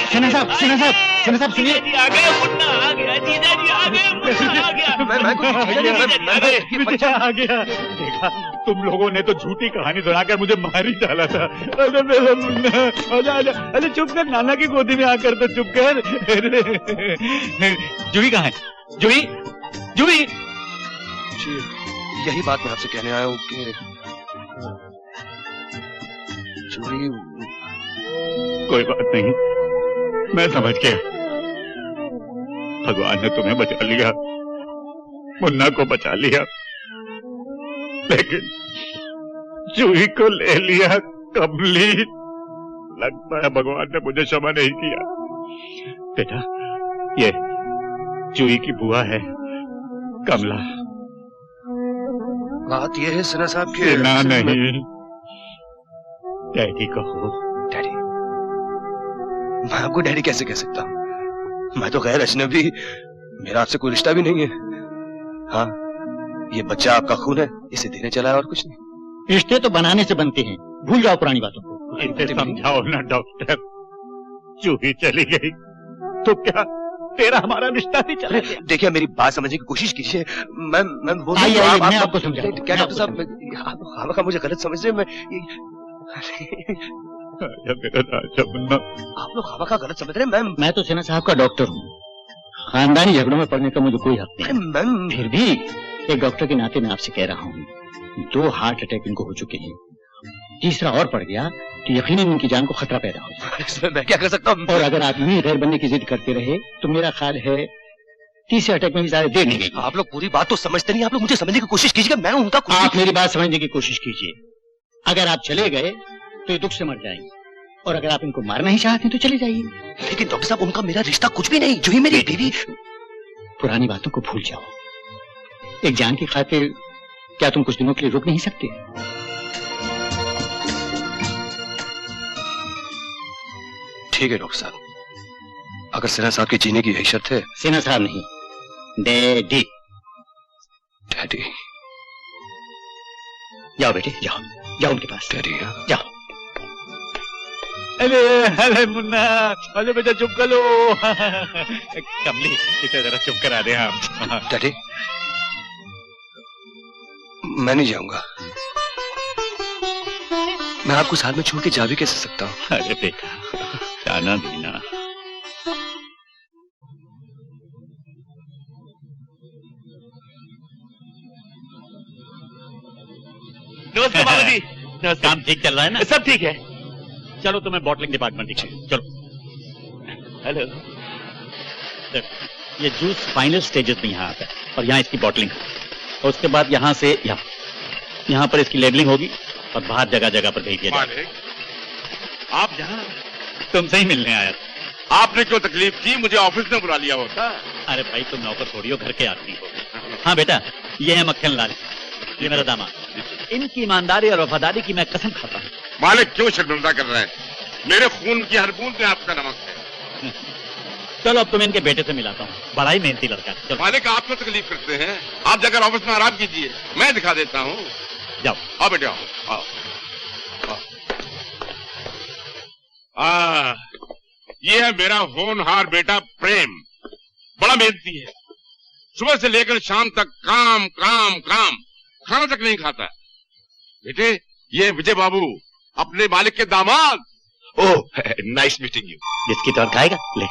Speaker 17: सेना साहब सुनिए।
Speaker 15: जी आ गए, मुन्ना आ गया, जीजा जी आ गए, मुन्ना आ गया।
Speaker 3: बच्चा आ गया। देखा, तुम लोगों ने तो झूठी कहानी सुनाकर मुझे मार ही डाला था। अरे मेरा मुन्ना, आजा। अरे चुप कर, नाना की गोदी में आकर तो चुप कर। जूही कहाँ है? जूही।
Speaker 4: यही बात मैं आपसे कहने आया हूँ कि जूही।
Speaker 3: कोई बात नहीं, मैं समझ गया। भगवान ने तुम्हें बचा लिया, मुन्ना को बचा लिया, लेकिन जूही को ले लिया कमली। लगता है भगवान ने मुझे क्षमा नहीं किया। बेटा, ये जूही की बुआ है कमला।
Speaker 4: बात ये है सेना साहब के
Speaker 3: सेना नहीं, डैडी कहो।
Speaker 4: डैडी? मैं आपको डैडी कैसे कह सकता हूँ? मैं तो गैर अजनबी, मेरा आपसे कोई रिश्ता भी नहीं है। हाँ, ये बच्चा आपका खून है, इसे देने चला है और कुछ नहीं।
Speaker 17: रिश्ते तो बनाने से बनते हैं, भूल जाओ पुरानी बातों को।
Speaker 3: इसे समझाओ ना डॉक्टर, जूही चली गई तो क्या तेरा हमारा रिश्ता भी चला गया?
Speaker 4: देखिए मेरी बात समझने की कोशिश कीजिए। मैं
Speaker 17: मैं आपको समझाऊं।
Speaker 4: क्या डॉक्टर साहब, आप मुझे गलत समझ रहे हैं। आप लोग खामा गलत समझ रहे हैं।
Speaker 17: मैं तो सेना साहब का डॉक्टर हूँ, खानदानी झगड़ों में पड़ने का मुझे कोई हक नहीं। फिर भी एक डॉक्टर के नाते मैं आपसे कह रहा हूँ, 2 हार्ट अटैक इनको हो चुके हैं, तीसरा और पड़ गया तो यकीनन उनकी जान को खतरा पैदा हो जाए।
Speaker 4: इसमें मैं क्या कर सकता हूँ? और
Speaker 17: अगर आप यूं गैर बनने की जिद करते रहे तो मेरा ख्याल है तीसरे अटैक में भी ज्यादा देर नहीं गई।
Speaker 4: आप लोग पूरी बात तो समझते नहीं, आप लोग मुझे समझने की कोशिश कीजिए। मैं उनका
Speaker 17: आप मेरी बात समझने की कोशिश कीजिए। अगर आप चले गए तो ये दुख से मर जाएंगे, और अगर आप इनको मारना ही चाहते हैं तो चले जाइए।
Speaker 4: लेकिन डॉक्टर साहब, उनका मेरा रिश्ता कुछ भी नहीं। जो ही मेरी बीवी।
Speaker 17: पुरानी बातों को भूल जाओ। एक जान की खातिर क्या तुम कुछ दिनों के लिए रुक नहीं सकते?
Speaker 4: ठीक है डॉक्टर साहब, अगर सेना साहब के जीने की यही शर्त है।
Speaker 17: सेना साहब नहीं, डैडी।
Speaker 4: डैडी?
Speaker 17: जाओ बेटे, जाओ उनके पास।
Speaker 4: डैडी
Speaker 17: जाओ।
Speaker 3: अरे मुन्ना, अरे बेटा चुप कर लो। कमली, इसे जरा चुप करा दे। हम
Speaker 4: डैडी, मैं नहीं जाऊंगा। मैं आपको साथ में छोड़ के जा भी कैसे सकता हूँ?
Speaker 3: अरे बेटा, जाना दीना।
Speaker 15: नमस्कार बाबा जी।
Speaker 17: काम ठीक चल रहा है ना?
Speaker 15: सब ठीक है।
Speaker 17: चलो तुम्हें बॉटलिंग डिपार्टमेंट दिखाएं। चलो।
Speaker 15: हेलो।
Speaker 17: ये जूस फाइनल स्टेजेस में यहाँ आता है और यहाँ इसकी बॉटलिंग, और उसके बाद यहाँ से यहाँ पर इसकी लेबलिंग होगी और बाहर जगह जगह पर भेज दिया जाएगा।
Speaker 16: आप जहाँ
Speaker 17: तुमसे ही मिलने आया था।
Speaker 16: आपने क्यों तकलीफ की? मुझे ऑफिस में बुला लिया होता।
Speaker 17: अरे भाई, तुम नौकर थोड़ी हो, घर के आदमी हो। हाँ बेटा, ये है मक्खन लाल, ये मेरा दामाद। इनकी ईमानदारी और वफादारी की मैं कसम खाता हूँ।
Speaker 16: मालिक क्यों शर्मिंदा कर रहा है? मेरे खून की हर बूंद में आपका नमक है।
Speaker 17: चलो अब तुम्हें इनके बेटे से मिलाता हूँ, बड़ा ही मेहनती लड़का है।
Speaker 16: मालिक आप क्यों तकलीफ करते हैं? आप जाकर ऑफिस में आराम कीजिए, मैं दिखा देता हूँ।
Speaker 17: जाओ।
Speaker 16: आओ बेटे, आओ। ये है मेरा होनहार बेटा प्रेम, बड़ा मेहनती है। सुबह से लेकर शाम तक काम काम काम, खाना तक नहीं खाता। बेटे, ये विजय बाबू, अपने मालिक के दामाद। ओह, नाइस मीटिंग यू।
Speaker 17: जिसकी तो खाएगा ले।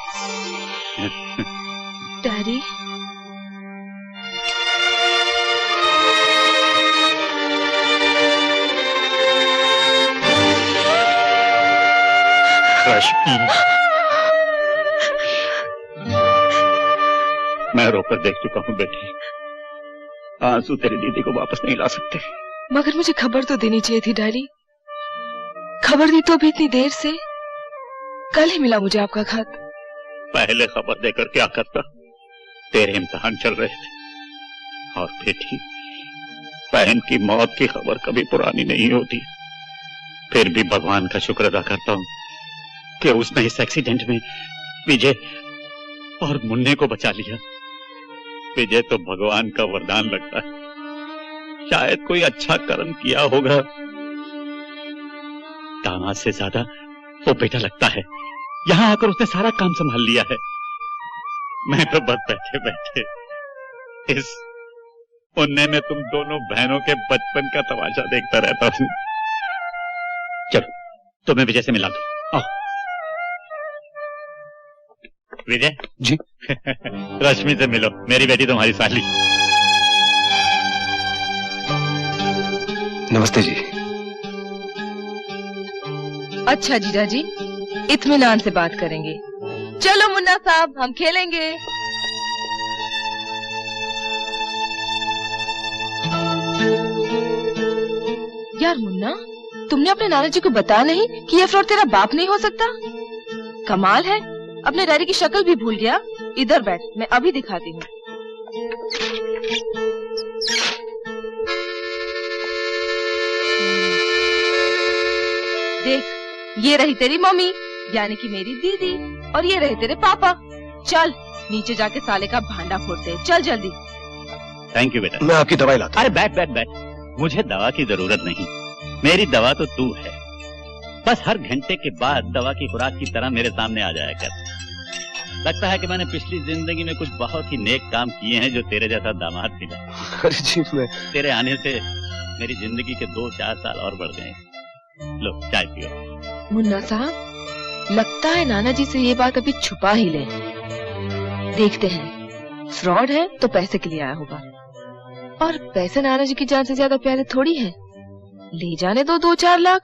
Speaker 11: डैडी,
Speaker 17: मैं रोकर देख चुका हूँ बेटी, आंसू तेरी दीदी को वापस नहीं ला सकते।
Speaker 18: मगर मुझे खबर तो देनी चाहिए थी डैडी। खबर दी तो भी इतनी देर से। कल ही मिला मुझे आपका खत।
Speaker 17: पहले खबर देकर क्या करता? तेरे इम्तिहान चल रहे थे। और बेटी, बहन की मौत की खबर कभी पुरानी नहीं होती। फिर भी भगवान का शुक्र अदा करता हूँ कि उसने इस एक्सीडेंट में विजय और मुन्ने को बचा लिया। विजय तो भगवान का वरदान लगता है, शायद कोई अच्छा कर्म किया होगा। दामाद से ज्यादा वो बेटा लगता है। यहाँ आकर उसने सारा काम संभाल लिया है। मैं तो बस बैठे बैठे इस मुन्ने में तुम दोनों बहनों के बचपन का तमाशा देखता रहता हूँ। चलो तुम्हें विजय से मिला दो। आओ। विजय
Speaker 2: जी।
Speaker 17: रश्मि से मिलो, मेरी बेटी तुम्हारी साली।
Speaker 2: नमस्ते जी।
Speaker 18: अच्छा जीजा जी, इत्मीनान से बात करेंगे। चलो मुन्ना साहब, हम खेलेंगे। यार मुन्ना, तुमने अपने नाना जी को बताया नहीं कि ये फ्रॉड तेरा बाप नहीं हो सकता? कमाल है, अपने डैडी की शक्ल भी भूल गया। इधर बैठ, मैं अभी दिखाती हूँ। देख, ये रही तेरी मम्मी यानी कि मेरी दीदी, और ये रहे तेरे पापा। चल नीचे जाके साले का भांडा फोड़ते हैं। चल जल्दी।
Speaker 17: थैंक यू बेटा।
Speaker 2: मैं आपकी दवाई लाता हूं।
Speaker 17: अरे बैठ बैठ बैठ, मुझे दवा की जरूरत नहीं। मेरी दवा तो तू है। बस हर घंटे के बाद दवा की खुराक की तरह मेरे सामने आ जाया कर। लगता है कि मैंने पिछली जिंदगी में कुछ बहुत ही नेक काम किए हैं जो तेरे जैसा दामाद मिला।
Speaker 2: अरे जी, मैं
Speaker 17: तेरे आने से मेरी जिंदगी के 2-4 साल और बढ़ गए। लो चाय पियो।
Speaker 18: मुन्ना साहब, लगता है नाना जी से ये बात अभी छुपा ही ले। देखते हैं, फ्रॉड है तो पैसे के लिए आया होगा, और पैसे नाना जी की जान से ज्यादा प्यारे थोड़ी है। ले जाने दो 2-4 लाख,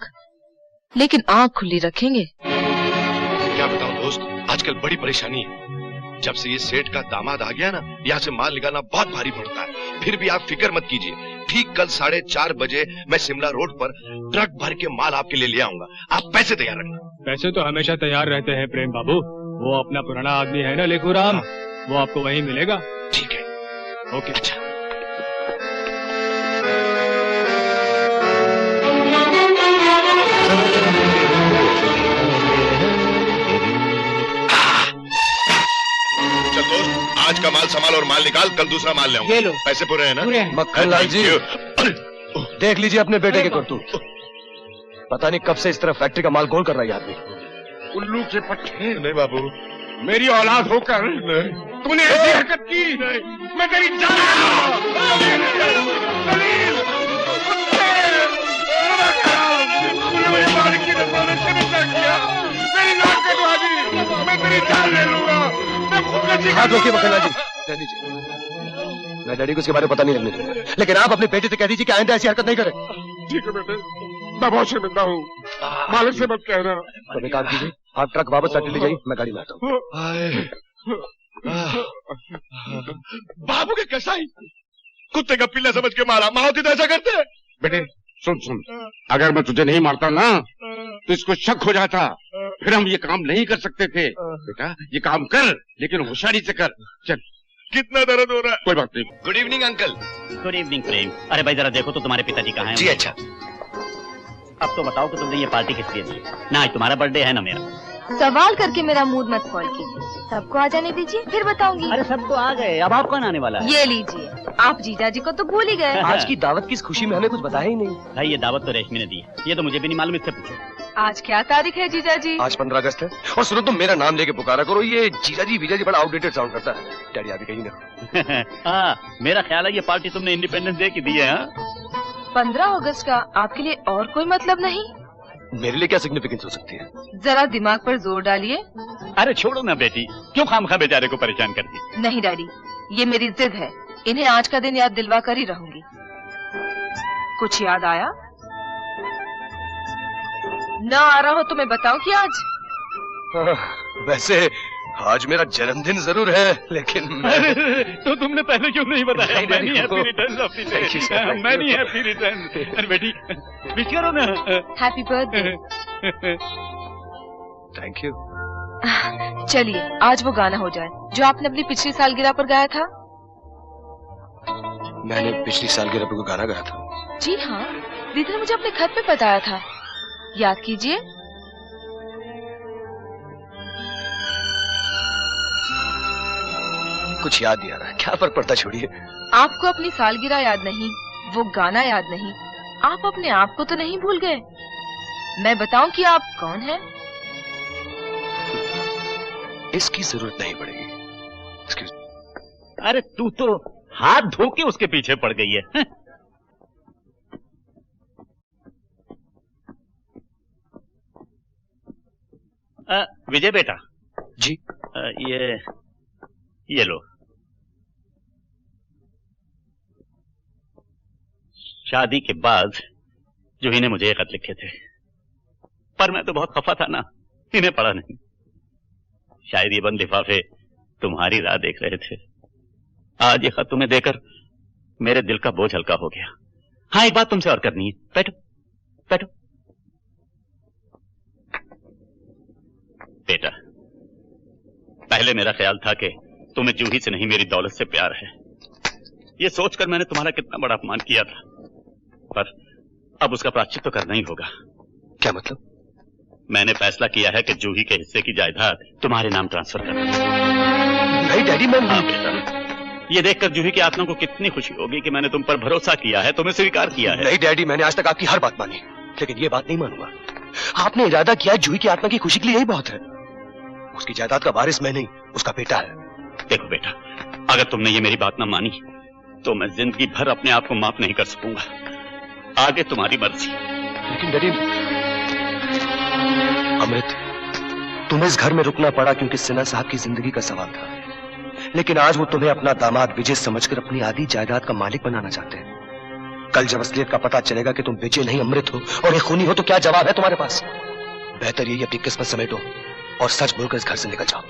Speaker 18: लेकिन आंख खुली रखेंगे।
Speaker 2: क्या बताऊं दोस्त, आजकल बड़ी परेशानी है। जब से ये सेठ का दामाद आ गया ना, यहाँ से माल निकालना बहुत भारी पड़ता है। फिर भी आप फिक्र मत कीजिए, ठीक कल 4:30 बजे मैं शिमला रोड पर ट्रक भर के माल आपके लिए ले आऊंगा। आप पैसे तैयार रखना।
Speaker 10: पैसे तो हमेशा तैयार रहते हैं प्रेम बाबू। वो अपना पुराना आदमी है ना लेखूराम, वो आपको वहीं मिलेगा।
Speaker 2: ठीक है,
Speaker 10: ओके।
Speaker 2: अच्छा। चल दोस्त, आज का माल संभाल और माल निकाल, कल दूसरा माल ले आऊंगा।
Speaker 7: ये लो।
Speaker 2: पैसे पूरे हैं ना?
Speaker 19: मक्खन लाल जी, देख लीजिए अपने बेटे के करतूत। पता नहीं कब से इस तरह फैक्ट्री का माल गोल कर रहा है आदमी।
Speaker 16: उल्लू के पट्टे।
Speaker 2: नहीं बाबू,
Speaker 16: मेरी औलाद होकर तूने ऐसी हरकत की। मैं तेरी जान मैं तेरी जान ले लूंगा।
Speaker 19: हाथ रोकिए मक्खन लाल जी, कह दीजिए। मैं डैडी को इसके बारे में पता नहीं लगने दूंगा, लेकिन आप अपने बेटे से कह दीजिए कि आइंदा ऐसी हरकत नहीं करे।
Speaker 16: ठीक है बेटे, मैं बहुत शर्मिंदा हूँ, मालिक से मत कहना।
Speaker 19: तो एक काम कीजिए, आप ट्रक वापस फैक्ट्री ले जाइए, मैं गाड़ी में आता हूँ।
Speaker 2: बाबू के कसाई कुत्ते का पिल्ला समझ के मारा, माँ होती तो ऐसा करते हैं।
Speaker 16: बेटे सुन सुन, अगर मैं तुझे नहीं मारता ना तो इसको शक हो जाता, फिर हम ये काम नहीं कर सकते थे। बेटा ये काम कर, लेकिन होशियारी से कर। चल।
Speaker 2: कितना दर्द हो रहा है?
Speaker 16: कोई बात नहीं।
Speaker 2: Good evening uncle.
Speaker 17: Good evening Prem. अरे भाई जरा देखो तो तुम्हारे पिताजी कहाँ हैं?
Speaker 2: जी अच्छा।
Speaker 17: अब तो बताओ कि तुमने ये पार्टी किस लिए दी? ना आज तुम्हारा बर्थडे है ना मेरा।
Speaker 11: सवाल करके मेरा मूड मत स्पॉइल कीजिए। सबको आ जाने दीजिए, फिर बताऊंगी।
Speaker 17: अरे सब तो आ गए, अब आप कौन आने वाला है?
Speaker 11: ये लीजिए, आप जीजा जी को तो भूल ही गए।
Speaker 19: आज की दावत की इस खुशी में हमें कुछ बताया ही नहीं।
Speaker 17: भाई ये दावत तो रेशमी ने दी है, ये तो मुझे भी नहीं मालूम, इससे पूछो।
Speaker 18: आज क्या तारीख है जीजा जी?
Speaker 19: आज 15 अगस्त है। और सुनो, तुम मेरा नाम लेके पुकारा करो, ये जीजा जी बीजा जी बड़ा आउटडेटेड साउंड करता है। डैडी अभी कहीं ना।
Speaker 17: हाँ, मेरा ख्याल है ये पार्टी तुमने इंडिपेंडेंस डे की दी है।
Speaker 18: 15 अगस्त का आपके लिए और कोई मतलब नहीं?
Speaker 19: मेरे लिए क्या सिग्निफिकेंस हो सकती है?
Speaker 18: जरा दिमाग पर जोर डालिए।
Speaker 17: अरे छोड़ो ना बेटी, क्यों खामखा बेचारे को परेशान करती?
Speaker 18: नहीं डैडी, ये मेरी जिद है, इन्हें आज का दिन याद दिलवा कर ही रहूंगी। कुछ याद आया? न आ रहा हो तो मैं बताऊं कि आज
Speaker 19: वैसे आज मेरा जन्मदिन जरूर है, लेकिन
Speaker 10: तो तुमने पहले क्यों नहीं बताया? Many happy returns of the day. Many happy return. अरे बेटी विश करो ना।
Speaker 18: Happy birthday.
Speaker 19: Thank you.
Speaker 18: चलिए आज वो गाना हो जाए जो आपने अपनी पिछली सालगिरह पर गाया था।
Speaker 19: मैंने पिछली सालगिरह पर कोई गाना गाया था?
Speaker 18: जी हाँ, दीदी ने मुझे अपने खत में बताया था, याद कीजिए।
Speaker 19: कुछ याद नहीं आ रहा है, क्या फर्क पड़ता, छोड़िए।
Speaker 18: आपको अपनी सालगिरह याद नहीं, वो गाना याद नहीं, आप अपने आप को तो नहीं भूल गए? मैं बताऊं कि आप कौन हैं?
Speaker 19: इसकी जरूरत नहीं पड़ेगी।
Speaker 12: अरे तू तो हाथ धो के उसके पीछे पड़ गई है। विजय बेटा।
Speaker 19: जी।
Speaker 12: ये लो। शादी के बाद जूही ने मुझे एक खत लिखे थे, पर मैं तो बहुत खफा था ना, इन्हें पढ़ा नहीं। शायद ये बंद लिफाफे तुम्हारी राह देख रहे थे। आज ये खत तुम्हें देकर मेरे दिल का बोझ हल्का हो गया। हाँ, एक बात तुमसे और करनी है। बैठो बैठो। बेटा, पहले मेरा ख्याल था कि तुम्हें जूही से नहीं मेरी दौलत से प्यार है। ये सोचकर मैंने तुम्हारा कितना बड़ा अपमान किया था, पर अब उसका प्रायश्चित तो करना ही होगा।
Speaker 19: क्या मतलब?
Speaker 12: मैंने फैसला किया है कि जूही के हिस्से की जायदाद तुम्हारे नाम ट्रांसफर करना।
Speaker 19: नहीं डैडी, मैं
Speaker 12: बेटा, ये देखकर जूही की आत्मा को कितनी खुशी होगी कि मैंने तुम पर भरोसा किया है, तुम्हें स्वीकार किया है।
Speaker 19: नहीं डैडी, मैंने आज तक आपकी हर बात मानी, लेकिन ये बात नहीं मानूंगा। आपने इरादा किया है जूही की आत्मा की खुशी के लिए, यही बहुत है। उसकी जायदाद का वारिस मैं नहीं, उसका बेटा है।
Speaker 12: देखो बेटा, अगर तुमने ये मेरी बात ना मानी तो मैं जिंदगी भर अपने आप को माफ नहीं कर सकूंगा। आगे तुम्हारी मर्जी।
Speaker 19: लेकिन डैडी, अमृत, तुम्हें इस घर में रुकना पड़ा क्योंकि सिन्हा साहब की जिंदगी का सवाल था, लेकिन आज वो तुम्हें अपना दामाद विजय समझकर अपनी आधी जायदाद का मालिक बनाना चाहते हैं। कल जब असलियत का पता चलेगा कि तुम विजय नहीं अमृत हो और एक खूनी हो, तो क्या जवाब है तुम्हारे पास? बेहतर यही अपनी किस्मत समेटो और सच बोलकर इस घर से निकल जाओ।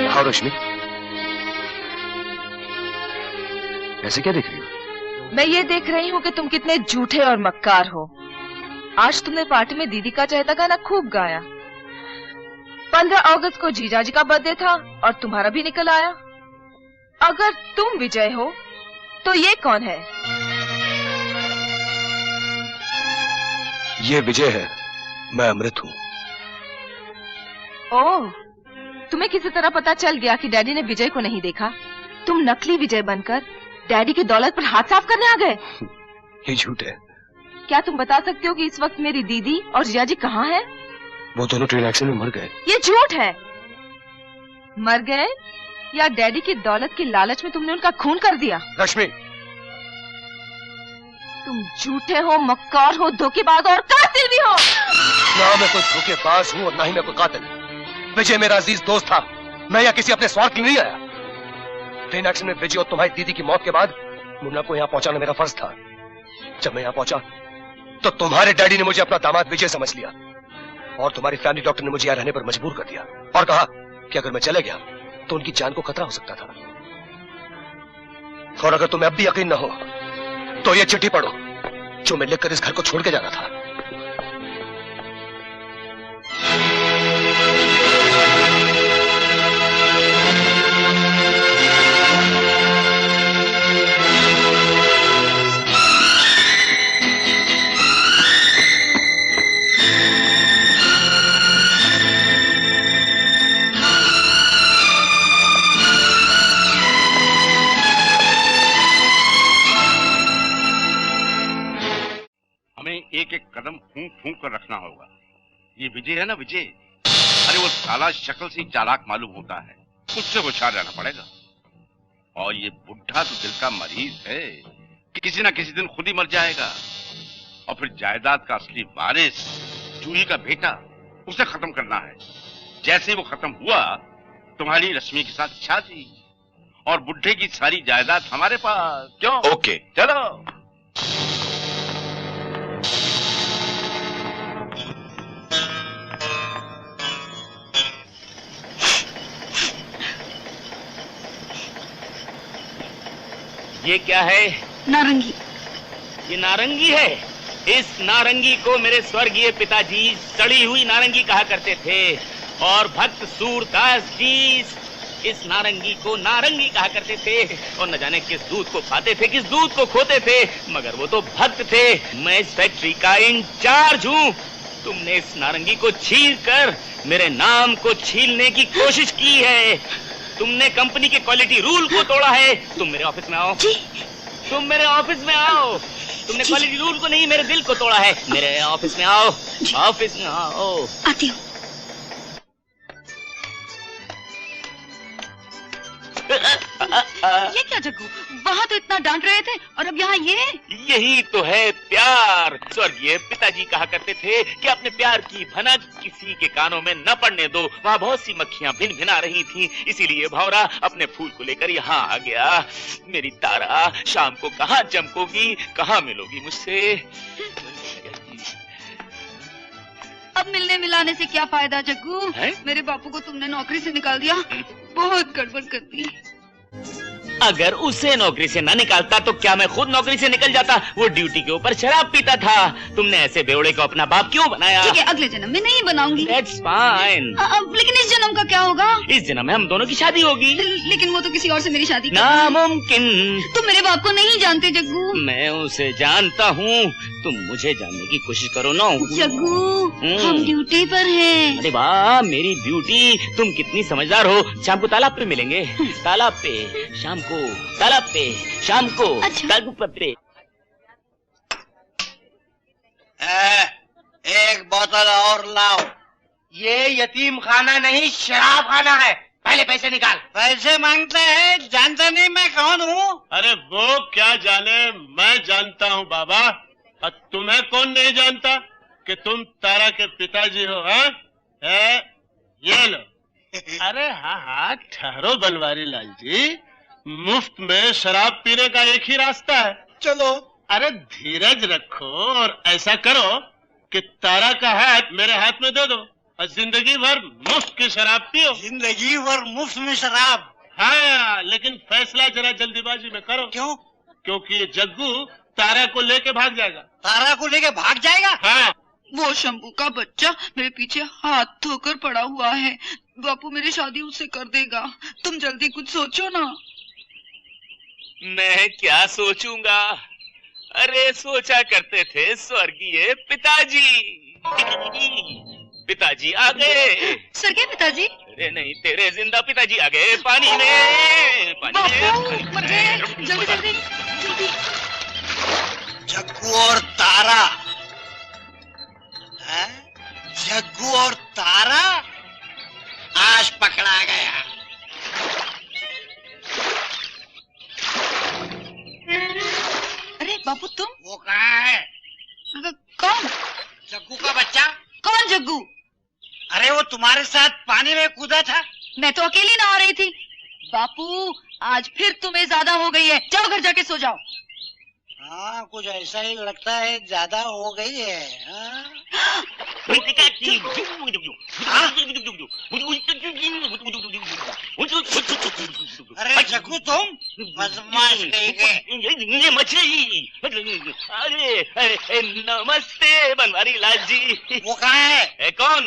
Speaker 19: हाँ रश्मि, ऐसे क्या देख रही हो?
Speaker 18: मैं ये देख रही हूँ कि तुम कितने झूठे और मक्कार हो। आज तुमने पार्टी में दीदी का चाहता गाना खूब गाया। 15 अगस्त को जीजाजी का बर्थडे था और तुम्हारा भी निकल आया। अगर तुम विजय हो तो ये कौन है?
Speaker 19: ये विजय है, मैं अमृत हूँ।
Speaker 18: ओह, तुम्हें किसी तरह पता चल गया कि डैडी ने विजय को नहीं देखा। तुम नकली विजय बनकर डैडी की दौलत पर हाथ साफ करने आ गए।
Speaker 19: ये झूठ है।
Speaker 18: क्या तुम बता सकते हो कि इस वक्त मेरी दीदी और जीजाजी कहाँ हैं?
Speaker 19: वो दोनों ट्रेन एक्सीडेंट में मर गए।
Speaker 18: ये झूठ है। मर गए या डैडी की दौलत के लालच में तुमने उनका खून कर दिया?
Speaker 19: रश्मि,
Speaker 18: तुम झूठे हो, मक्कार हो, धोखेबाज और कातिल भी हो।
Speaker 19: ना मैं कोई धोखेबाज हूँ और ना ही मैं कोई कातिल। विजय मेरा अजीज दोस्त था, मैं यहाँ किसी अपने स्वार्थ के लिए नहीं आया। ट्रेन एक्सीडेंट में विजय और तुम्हारी दीदी की मौत के बाद मुन्ना को यहाँ पहुंचाना मेरा फर्ज था। जब मैं यहाँ पहुंचा तो तुम्हारे डैडी ने मुझे अपना दामाद विजय समझ लिया और तुम्हारी फैमिली डॉक्टर ने मुझे यहाँ रहने पर मजबूर कर दिया और कहा कि अगर मैं चले गया तो उनकी जान को खतरा हो सकता था। और अगर तुम्हें अब भी यकीन न हो तो ये चिट्ठी पढ़ो जो मैं लिखकर इस घर को छोड़ के जाना था।
Speaker 16: एक एक कदम फूंक फूंक कर रखना होगा। ये विजय है ना, विजय, अरे वो साला शक्ल से चालाक मालूम होता है, उससे होशियार रहना पड़ेगा। और ये बुढ़ा तो दिल का मरीज है कि किसी ना किसी दिन खुद ही मर जाएगा और फिर जायदाद का असली वारिस जूही का बेटा, उसे खत्म करना है। जैसे वो खत्म हुआ तुम्हारी रश्मि के साथ शादी और बुढ़े की सारी जायदाद हमारे पास। क्यों?
Speaker 19: ओके,
Speaker 16: चलो।
Speaker 15: ये क्या है?
Speaker 6: नारंगी।
Speaker 15: ये नारंगी है। इस नारंगी को मेरे स्वर्गीय पिताजी सड़ी हुई नारंगी कहा करते थे और भक्त सूरदास जी इस नारंगी को नारंगी कहा करते थे और न जाने किस दूध को पाते थे, किस दूध को खोते थे, मगर वो तो भक्त थे। मैं इस फैक्ट्री का इंचार्ज हूँ। तुमने इस नारंगी को छील कर मेरे नाम को छीलने की कोशिश की है। तुमने कंपनी के क्वालिटी रूल को तोड़ा है। तुम मेरे ऑफिस में आओ। तुम मेरे ऑफिस में आओ। तुमने क्वालिटी रूल को नहीं, मेरे दिल को तोड़ा है। मेरे ऑफिस में आओ। ऑफिस में आओ।
Speaker 6: आती हूँ। ये क्या जग्गू, वहाँ तो इतना डांट रहे थे और अब यहाँ ये?
Speaker 15: यही तो है प्यार। स्वर्गीय पिताजी कहा करते थे कि अपने प्यार की भनक किसी के कानों में न पड़ने दो। वहाँ बहुत सी मक्खियाँ भिन भिना रही थीं, इसीलिए भौरा अपने फूल को लेकर यहाँ आ गया। मेरी तारा, शाम को कहाँ चमकोगी, कहाँ मिलोगी मुझसे?
Speaker 6: अब मिलने मिलाने से क्या फायदा जग्गू? मेरे बापू को तुमने नौकरी से निकाल दिया। बहुत गड़बड़ कर दी।
Speaker 15: अगर उसे नौकरी से ना निकालता तो क्या मैं खुद नौकरी से निकल जाता? वो ड्यूटी के ऊपर शराब पीता था। तुमने ऐसे बेवड़े को अपना बाप क्यों बनाया?
Speaker 6: ठीक है, अगले जन्म में नहीं बनाऊंगी।
Speaker 15: That's fine।
Speaker 6: लेकिन इस जन्म का क्या होगा?
Speaker 15: इस जन्म में हम दोनों की शादी होगी।
Speaker 6: लेकिन वो तो किसी और से मेरी शादी
Speaker 15: नामुमकिन।
Speaker 6: तुम मेरे बाप को नहीं जानते जग्गू।
Speaker 15: मैं उसे जानता हूँ। तुम मुझे जानने की कोशिश करो ना।
Speaker 6: जग्गू, हम ड्यूटी पर हैं।
Speaker 15: अरे वाह मेरी ब्यूटी, तुम कितनी समझदार हो। शाम को तालाब पे मिलेंगे। तालाब पे शाम को, तालाब पे शाम को। तालाब पे।
Speaker 9: एक बोतल और लाओ। ये यतीम खाना नहीं, शराब खाना है। पहले पैसे निकाल। पैसे मांगते हैं, जानता नहीं मैं कौन हूँ?
Speaker 3: अरे वो क्या जाने, मैं जानता हूँ बाबा। और तुम्हें कौन नहीं जानता कि तुम तारा के पिताजी हो? है? ये लो। अरे हाँ हाँ, ठहरो बनवारी लाल जी, मुफ्त में शराब पीने का एक ही रास्ता है। चलो। अरे धीरज रखो और ऐसा करो कि तारा का हाथ मेरे हाथ में दे दो और जिंदगी भर मुफ्त की शराब पियो। जिंदगी भर मुफ्त में शराब? हाँ, लेकिन फैसला जरा जल्दीबाजी में करो। क्यों? क्योंकि ये जग्गू तारा को लेके भाग जाएगा। तारा को लेके भाग जाएगा? हाँ।
Speaker 6: वो शंभू का बच्चा मेरे पीछे हाथ धोकर पड़ा हुआ है। बापू मेरी शादी उससे कर देगा। तुम जल्दी कुछ सोचो ना।
Speaker 15: मैं क्या सोचूंगा? अरे सोचा करते थे स्वर्गीय पिताजी। पिताजी आ गए।
Speaker 6: स्वर्गीय पिताजी?
Speaker 15: अरे नहीं, तेरे जिंदा पिताजी आ गए। पानी में, पानी में।
Speaker 6: मर गए। जल्दी जल्दी जल्दी।
Speaker 9: जग्गू और तारा। जग्गू और तारा आज पकड़ा गया।
Speaker 6: अरे बापू तुम?
Speaker 9: वो कहाँ है?
Speaker 6: कौन?
Speaker 9: जग्गू का बच्चा।
Speaker 6: कौन जग्गू?
Speaker 9: अरे वो तुम्हारे साथ पानी में कूदा था।
Speaker 6: मैं तो अकेली नहा रही थी। बापू आज फिर तुम्हें ज्यादा हो गई है, जाओ घर जाके सो जाओ।
Speaker 9: हाँ, कुछ ऐसा ही लगता है, ज्यादा हो गई है। अरे जग्गू तुम बदमाश कहीं के।
Speaker 15: ये मछली। अरे नमस्ते बनवारी लाल जी।
Speaker 9: वो कहाँ है?
Speaker 15: कौन?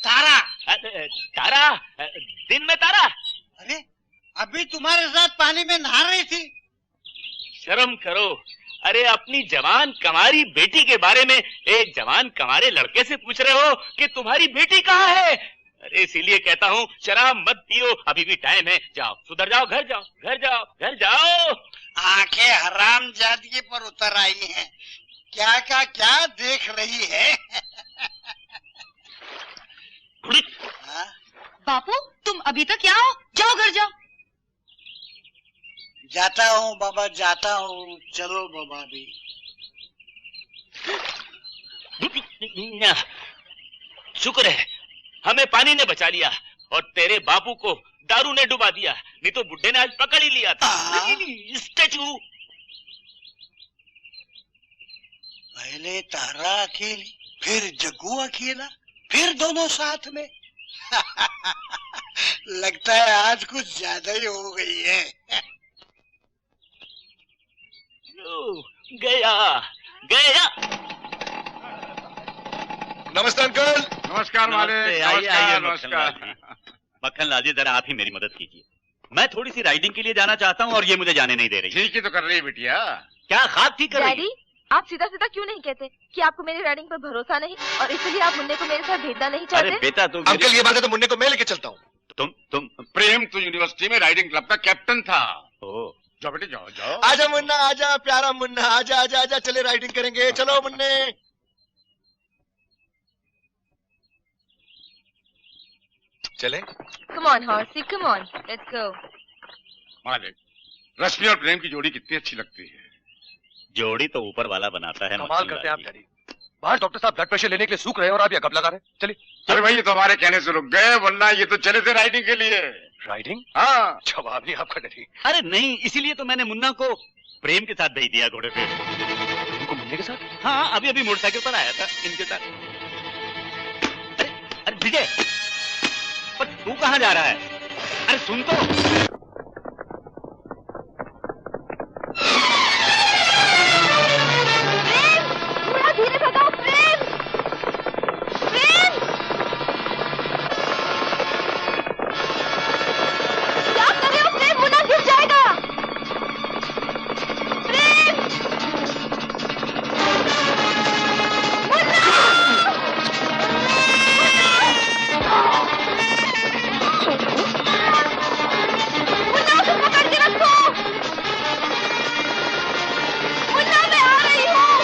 Speaker 9: तारा।
Speaker 15: तारा? दिन में तारा?
Speaker 9: अरे अभी तुम्हारे साथ पानी में नहा रही थी।
Speaker 15: शर्म करो। अरे अपनी जवान कमारी बेटी के बारे में एक जवान कमारे लड़के से पूछ रहे हो कि तुम्हारी बेटी कहाँ है? अरे इसीलिए कहता हूँ शराब मत पियो, अभी भी टाइम है। जाओ सुधर जाओ, घर जाओ, घर जाओ, घर जाओ।
Speaker 9: आंखें हराम जादगी पर उतर आई हैं। क्या क्या क्या देख रही है?
Speaker 6: बापू तुम अभी तक यहाँ हो? जाओ घर जाओ।
Speaker 9: जाता हूँ बाबा, जाता हूँ। चलो बाबा भी।
Speaker 15: शुक्र है हमें पानी ने बचा लिया और तेरे बापू को दारू ने डुबा दिया, नहीं तो बुड्ढे ने आज पकड़ ही लिया था। स्टैचू।
Speaker 9: पहले तारा अकेली, फिर जग्गू अकेला, फिर दोनों साथ में। लगता है आज कुछ ज्यादा ही हो गई है।
Speaker 15: गया गया।
Speaker 2: नमस्ते अंकल।
Speaker 16: नमस्कार मालिक।
Speaker 15: आइए
Speaker 16: नमस्कार।
Speaker 15: मक्खन लाल जी, जरा आप ही मेरी मदद कीजिए। मैं थोड़ी सी राइडिंग के लिए जाना चाहता हूँ और ये मुझे जाने नहीं दे रही।
Speaker 16: ठीक ही तो कर रही है बिटिया।
Speaker 15: क्या खाब ठीक कर रही है?
Speaker 18: डैडी, आप सीधा सीधा क्यों नहीं कहते कि आपको मेरी राइडिंग पर भरोसा नहीं और इसलिए आप मुन्ने को मेरे साथ भेजना नहीं चाहते?
Speaker 15: अरे बेटा, तुम
Speaker 2: अंकल ये बात है तो मुन्ने को मैं लेके चलता हूँ।
Speaker 15: तुम
Speaker 16: प्रेम तो यूनिवर्सिटी में राइडिंग क्लब का कैप्टन था। जाओ बेटे जाओ जाओ।
Speaker 2: आजा मुन्ना, आजा प्यारा मुन्ना, आजा आजा आजा, चले राइडिंग करेंगे, चलो मुन्ने। चले?
Speaker 18: Come on, horsey, come on, let's go.
Speaker 16: मालिक, रश्मि और प्रेम की जोड़ी कितनी अच्छी लगती है।
Speaker 15: जोड़ी तो ऊपर वाला बनाता है।
Speaker 19: कमाल करते हैं आप डैडी। बाहर डॉक्टर साहब ब्लड प्रेशर लेने के लिए सूख रहे हैं और आप ये गप लगा रहे हैं। चलिए।
Speaker 16: अरे भाई, ये तो हमारे कहने से रुक गए, वरना ये तो चले थे राइडिंग के लिए।
Speaker 19: राइडिंग?
Speaker 16: हाँ।
Speaker 19: जवाब नहीं आपका डैडी।
Speaker 15: अरे नहीं, इसीलिए तो मैंने मुन्ना को प्रेम के साथ भेज दिया घोड़े पे।
Speaker 19: उनको मुन्ने के साथ?
Speaker 15: हाँ, अभी अभी मोटरसाइकिल पर आया था इनके साथ। अरे विजय, पर तू कहाँ जा रहा है? अरे सुन तो।
Speaker 18: धीरे भगाओ प्रेम! प्रेम! क्या कर रहे हो प्रेम? मुन्ना गिर जाएगा! प्रेम! मुन्ना! मुन्ना उसे पकड़ के रखो! मुन्ना मैं आ रही हूँ!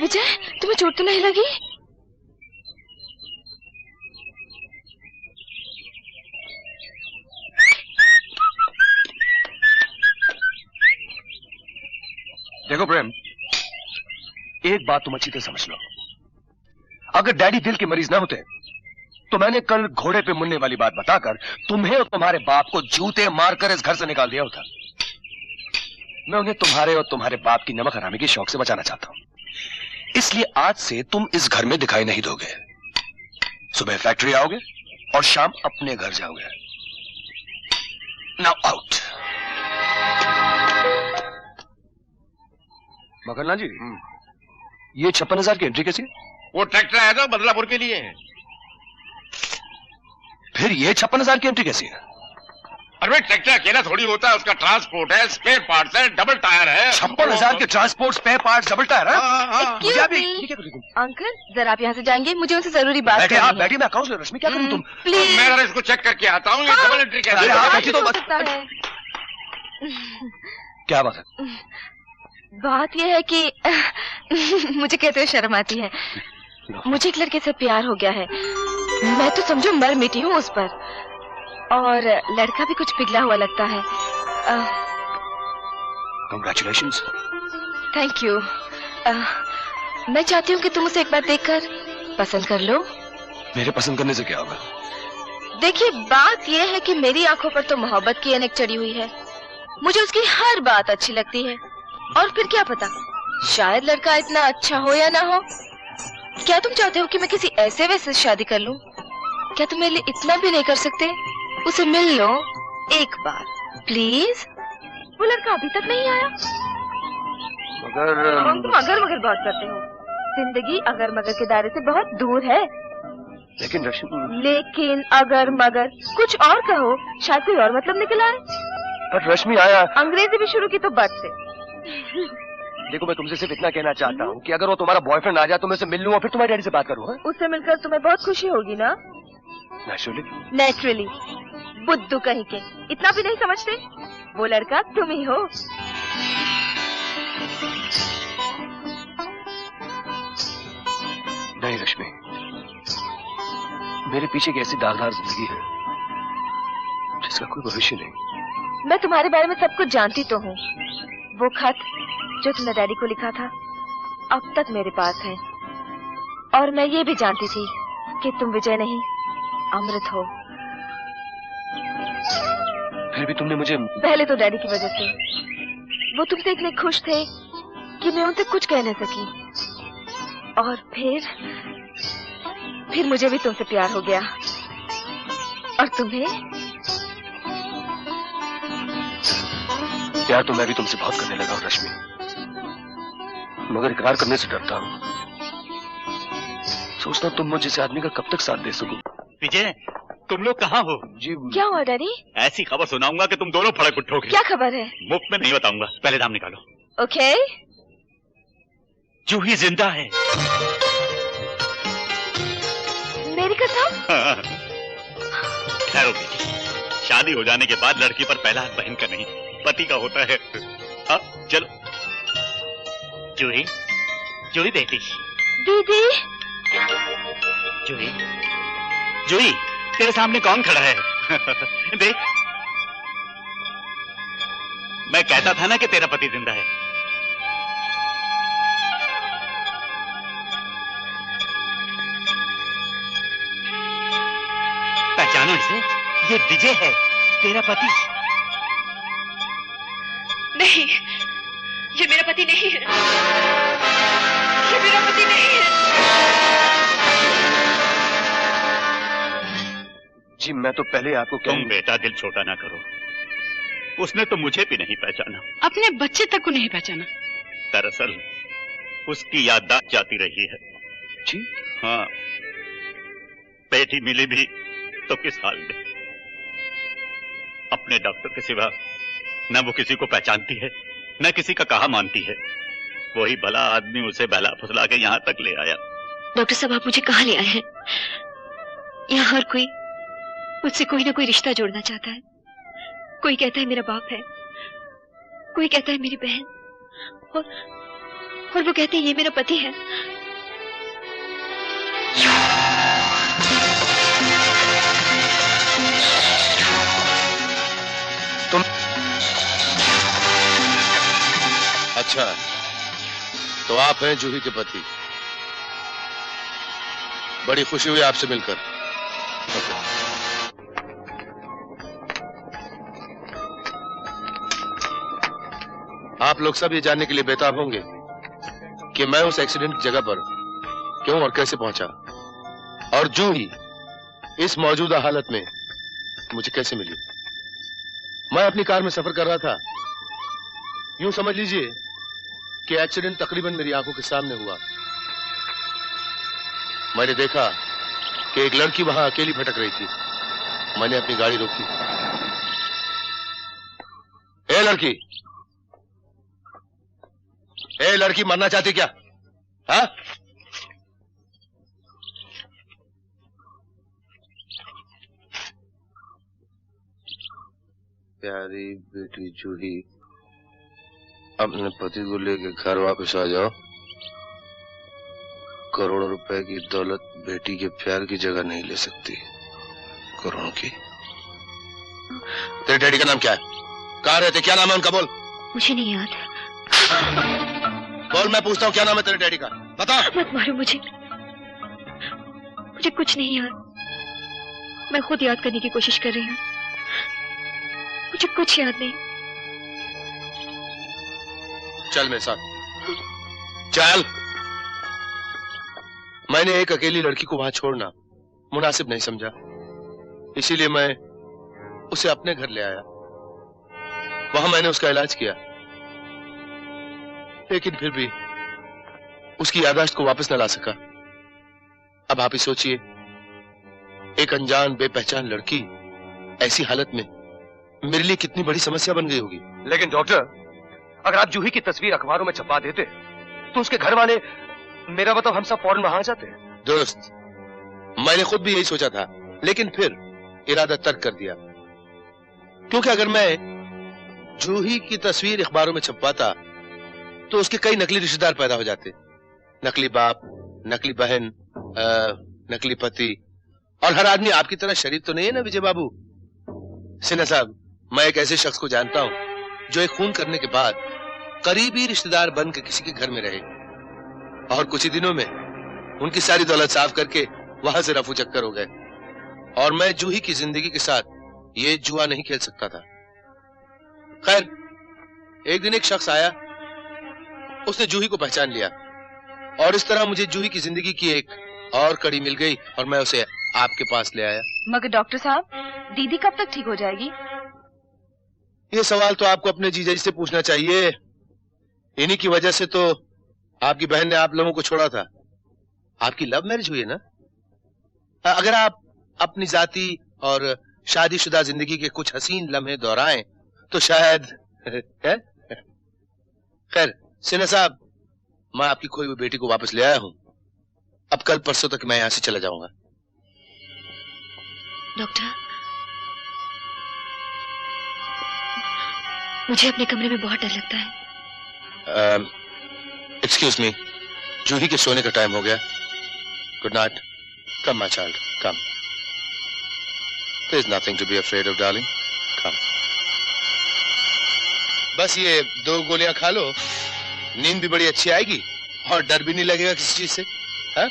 Speaker 18: विजय, तुम्हें चोट तो नहीं लगी?
Speaker 19: देखो प्रेम, एक बात तुम अच्छी तरह समझ लो। अगर डैडी दिल के मरीज ना होते तो मैंने कल घोड़े पे मुन्ने वाली बात बताकर तुम्हें और तुम्हारे बाप को जूते मारकर इस घर से निकाल दिया होता। मैं उन्हें तुम्हारे और तुम्हारे बाप की नमक हरामी के शौक से बचाना चाहता हूं, इसलिए आज से तुम इस घर में दिखाई नहीं दोगे। सुबह फैक्ट्री आओगे और शाम अपने घर जाओगे। Now out. मगरलाल जी, ये 56,000 की एंट्री कैसी?
Speaker 16: वो ट्रैक्टर आया था बदलापुर के लिए।
Speaker 19: फिर ये 56,000 की एंट्री कैसी है?
Speaker 16: अरे भाई, ट्रैक्टर अकेला थोड़ी होता है, उसका ट्रांसपोर्ट है, स्पेयर पार्ट्स है, डबल टायर है।
Speaker 19: 56,000 के transport, spare parts, double tyre है?
Speaker 18: अंकल, जरा आप यहाँ से जाएंगे, मुझे उनसे जरूरी बात करनी है।
Speaker 19: आप बैठिए, मैं काउंसलर रश्मि, क्या करूँ तुम?
Speaker 18: प्लीज।
Speaker 16: मैं जरा इसको चेक करके आता हूँ। ये डबल एंट्री कैसे है?
Speaker 19: क्या बात है?
Speaker 18: बात यह है कि मुझे कहते हुए शर्म आती है। मुझे एक लड़के से प्यार हो गया है। मैं तो समझो मर मिटी हूँ उस पर, और लड़का भी कुछ पिघला हुआ लगता है।
Speaker 19: Congratulations.
Speaker 18: Thank you. मैं चाहती हूँ कि तुम उसे एक बार देखकर पसंद कर लो।
Speaker 19: मेरे पसंद करने से क्या होगा?
Speaker 18: देखिए, बात यह है कि मेरी आंखों पर तो मोहब्बत की ऐनक चढ़ी हुई है। मुझे उसकी हर बात अच्छी लगती है, और फिर क्या पता, शायद लड़का इतना अच्छा हो या ना हो। क्या तुम चाहते हो कि मैं किसी ऐसे वैसे शादी कर लूं? क्या तुम मेरे लिए इतना भी नहीं कर सकते? उसे मिल लो एक बार प्लीज। वो लड़का अभी तक नहीं आया।
Speaker 19: मगर
Speaker 18: तुम अगर मगर बात करते हो। जिंदगी अगर मगर के दायरे से बहुत दूर है।
Speaker 19: लेकिन रश्मि,
Speaker 18: लेकिन अगर मगर कुछ और कहो, शायद कोई और मतलब निकल आए।
Speaker 19: पर रश्मि आया।
Speaker 18: अंग्रेजी भी शुरू की तो बद से।
Speaker 19: देखो, मैं तुमसे सिर्फ इतना कहना चाहता हूँ कि अगर वो तुम्हारा बॉयफ्रेंड आ जाए तो मैं उसे मिल लूँ और फिर तुम्हारे डैडी से बात करूँ।
Speaker 18: उससे मिलकर तुम्हें बहुत खुशी होगी ना? नेचुरली। बुद्धू कहीं के, इतना भी नहीं समझते? वो लड़का तुम ही हो।
Speaker 19: नहीं रश्मि, मेरे पीछे की ऐसी दागदार जिंदगी है जिसका कोई भविष्य नहीं।
Speaker 18: मैं तुम्हारे बारे में सब कुछ जानती तो हूँ। वो खत जो तुमने डैडी को लिखा था अब तक मेरे पास है, और मैं ये भी जानती थी कि तुम विजय नहीं अमृत हो।
Speaker 19: फिर भी तुमने मुझे।
Speaker 18: पहले तो डैडी की वजह से। वो तुमसे इतने खुश थे कि मैं उनसे कुछ कह नहीं सकी, और फिर मुझे भी तुमसे प्यार हो गया। और तुम्हें?
Speaker 19: प्यार तो मैं भी तुमसे बहुत करने लगा हूँ रश्मि, मगर इकरार करने से डरता हूँ। सोचता हूँ तुम मुझे इस आदमी का कब तक साथ दे सकूं।
Speaker 10: विजय, तुम लोग कहाँ हो?
Speaker 19: जी।
Speaker 18: क्या हुआ डैडी?
Speaker 10: ऐसी खबर सुनाऊंगा कि तुम दोनों फड़क उठोगे।
Speaker 18: क्या खबर है?
Speaker 10: मुफ्त में नहीं बताऊंगा, पहले दाम निकालो।
Speaker 18: ओके।
Speaker 10: जूही जिंदा है।
Speaker 18: मेरी कसम?
Speaker 10: ठहरो बेटी, शादी हो जाने के बाद लड़की पर पहला हाथ बहन का नहीं पति का होता है। अब चलो। जूही, जूही बेटी।
Speaker 18: दीदी।
Speaker 10: जूही, जूही, तेरे सामने कौन खड़ा है? देख, मैं कहता था ना कि तेरा पति जिंदा है। पहचानो इसे, ये विजय है, तेरा पति।
Speaker 1: नहीं, ये मेरा पति नहीं है। ये मेरा पति नहीं है।
Speaker 19: जी, मैं तो पहले आपको
Speaker 10: तुम बेटा दिल छोटा ना करो। उसने तो मुझे भी नहीं पहचाना,
Speaker 1: अपने बच्चे तक को नहीं पहचाना।
Speaker 10: दरअसल उसकी याददाश्त जाती रही है।
Speaker 19: जी?
Speaker 10: हाँ, बेटी मिली भी तो किस हाल में। अपने डॉक्टर के सिवा न वो किसी को पहचानती है, न किसी का कहा मानती है। वही भला आदमी उसे बहला फुसला के यहाँ तक ले आया।
Speaker 11: डॉक्टर साहब, आप मुझे कहाँ ले आए हैं? यहाँ हर कोई मुझसे कोई ना कोई रिश्ता जोड़ना चाहता है। कोई कहता है मेरा बाप है, कोई कहता है मेरी बहन, और वो कहते हैं ये मेरा पति है।
Speaker 19: तुम
Speaker 2: अच्छा, तो आप हैं जूही के पति। बड़ी खुशी हुई आपसे मिलकर। आप लोग सब ये जानने के लिए बेताब होंगे कि मैं उस एक्सीडेंट की जगह पर क्यों और कैसे पहुंचा, और जूही इस मौजूदा हालत में मुझे कैसे मिली। मैं अपनी कार में सफर कर रहा था। यूं समझ लीजिए कि एक्सीडेंट तकरीबन मेरी आंखों के सामने हुआ। मैंने देखा कि एक लड़की वहां अकेली भटक रही थी। मैंने अपनी गाड़ी रोकी। ए लड़की, ए लड़की, मरना चाहती क्या? हाँ? प्यारी बेटी जूही, अपने पति को लेकर घर वापस आ जाओ। करोड़ों रुपए की दौलत बेटी के प्यार की जगह नहीं ले सकती। करोड़ों की। तेरे डैडी का नाम क्या है? कहाँ रहते? क्या नाम है उनका? बोल।
Speaker 11: मुझे नहीं याद।
Speaker 2: बोल, मैं पूछता हूँ क्या नाम है तेरे डैडी का? बता।
Speaker 11: मत मारो मुझे कुछ नहीं याद। मैं खुद याद करने की कोशिश कर रही हूँ। मुझे कुछ याद नहीं।
Speaker 2: चल मेरे साथ, चल। मैंने एक अकेली लड़की को वहां छोड़ना मुनासिब नहीं समझा, इसीलिए मैं उसे अपने घर ले आया। वहां मैंने उसका इलाज किया, लेकिन फिर भी उसकी याददाश्त को वापस न ला सका। अब आप ही सोचिए, एक अनजान बेपहचान लड़की ऐसी हालत में मेरे लिए कितनी बड़ी समस्या बन गई होगी।
Speaker 19: लेकिन डॉक्टर, अगर आप जूही की तस्वीर अखबारों में छपवा देते तो उसके घर वाले, मेरा मतलब हम सब फौरन वहां आ जाते।
Speaker 2: दोस्त, मैंने खुद भी यही सोचा था, लेकिन फिर इरादा तर्क कर दिया, क्योंकि अगर मैं जूही की तस्वीर अखबारों में छपवाता तो उसके कई नकली रिश्तेदार पैदा हो जाते। नकली बाप, नकली बहन, नकली पति। और हर आदमी आपकी तरह शरीफ तो नहीं है ना विजय बाबू। सिन्हा साहब, मैं एक ऐसे शख्स को जानता हूं जो एक खून करने के बाद करीबी रिश्तेदार बन के किसी के घर में रहे और कुछ ही दिनों में उनकी सारी दौलत साफ करके वहां से रफू चक्कर हो गए। और मैं जूही की जिंदगी के साथ ये जुआ नहीं खेल सकता था। खैर, एक दिन एक शख्स आया, उसने जूही को पहचान लिया और इस तरह मुझे जूही की जिंदगी की एक और कड़ी मिल गई और मैं उसे आपके पास ले आया।
Speaker 18: मगर डॉक्टर साहब, दीदी कब तक ठीक हो जाएगी?
Speaker 2: ये सवाल तो आपको अपने जीजा जी से पूछना चाहिए। इन्हीं की वजह से तो आपकी बहन ने आप लोगों को छोड़ा था। आपकी लव मैरिज हुई है ना? अगर आप अपनी जाती और शादीशुदा जिंदगी के कुछ हसीन लम्हे दोहराएं तो शायद खैर सिन्हा साहब, मैं आपकी खोई हुई बेटी को वापस ले आया हूं। अब कल परसों तक मैं यहां से चला जाऊंगा।
Speaker 11: डॉक्टर, मुझे अपने कमरे में बहुत डर लगता है।
Speaker 2: एक्सक्यूज मी, जूही के सोने का टाइम हो गया। Good night. Come my child, come. There is nothing to be afraid of, darling. Come. बस ये 2 गोलियां खा लो, नींद भी बड़ी अच्छी आएगी और डर भी नहीं लगेगा किसी चीज से। हाँ?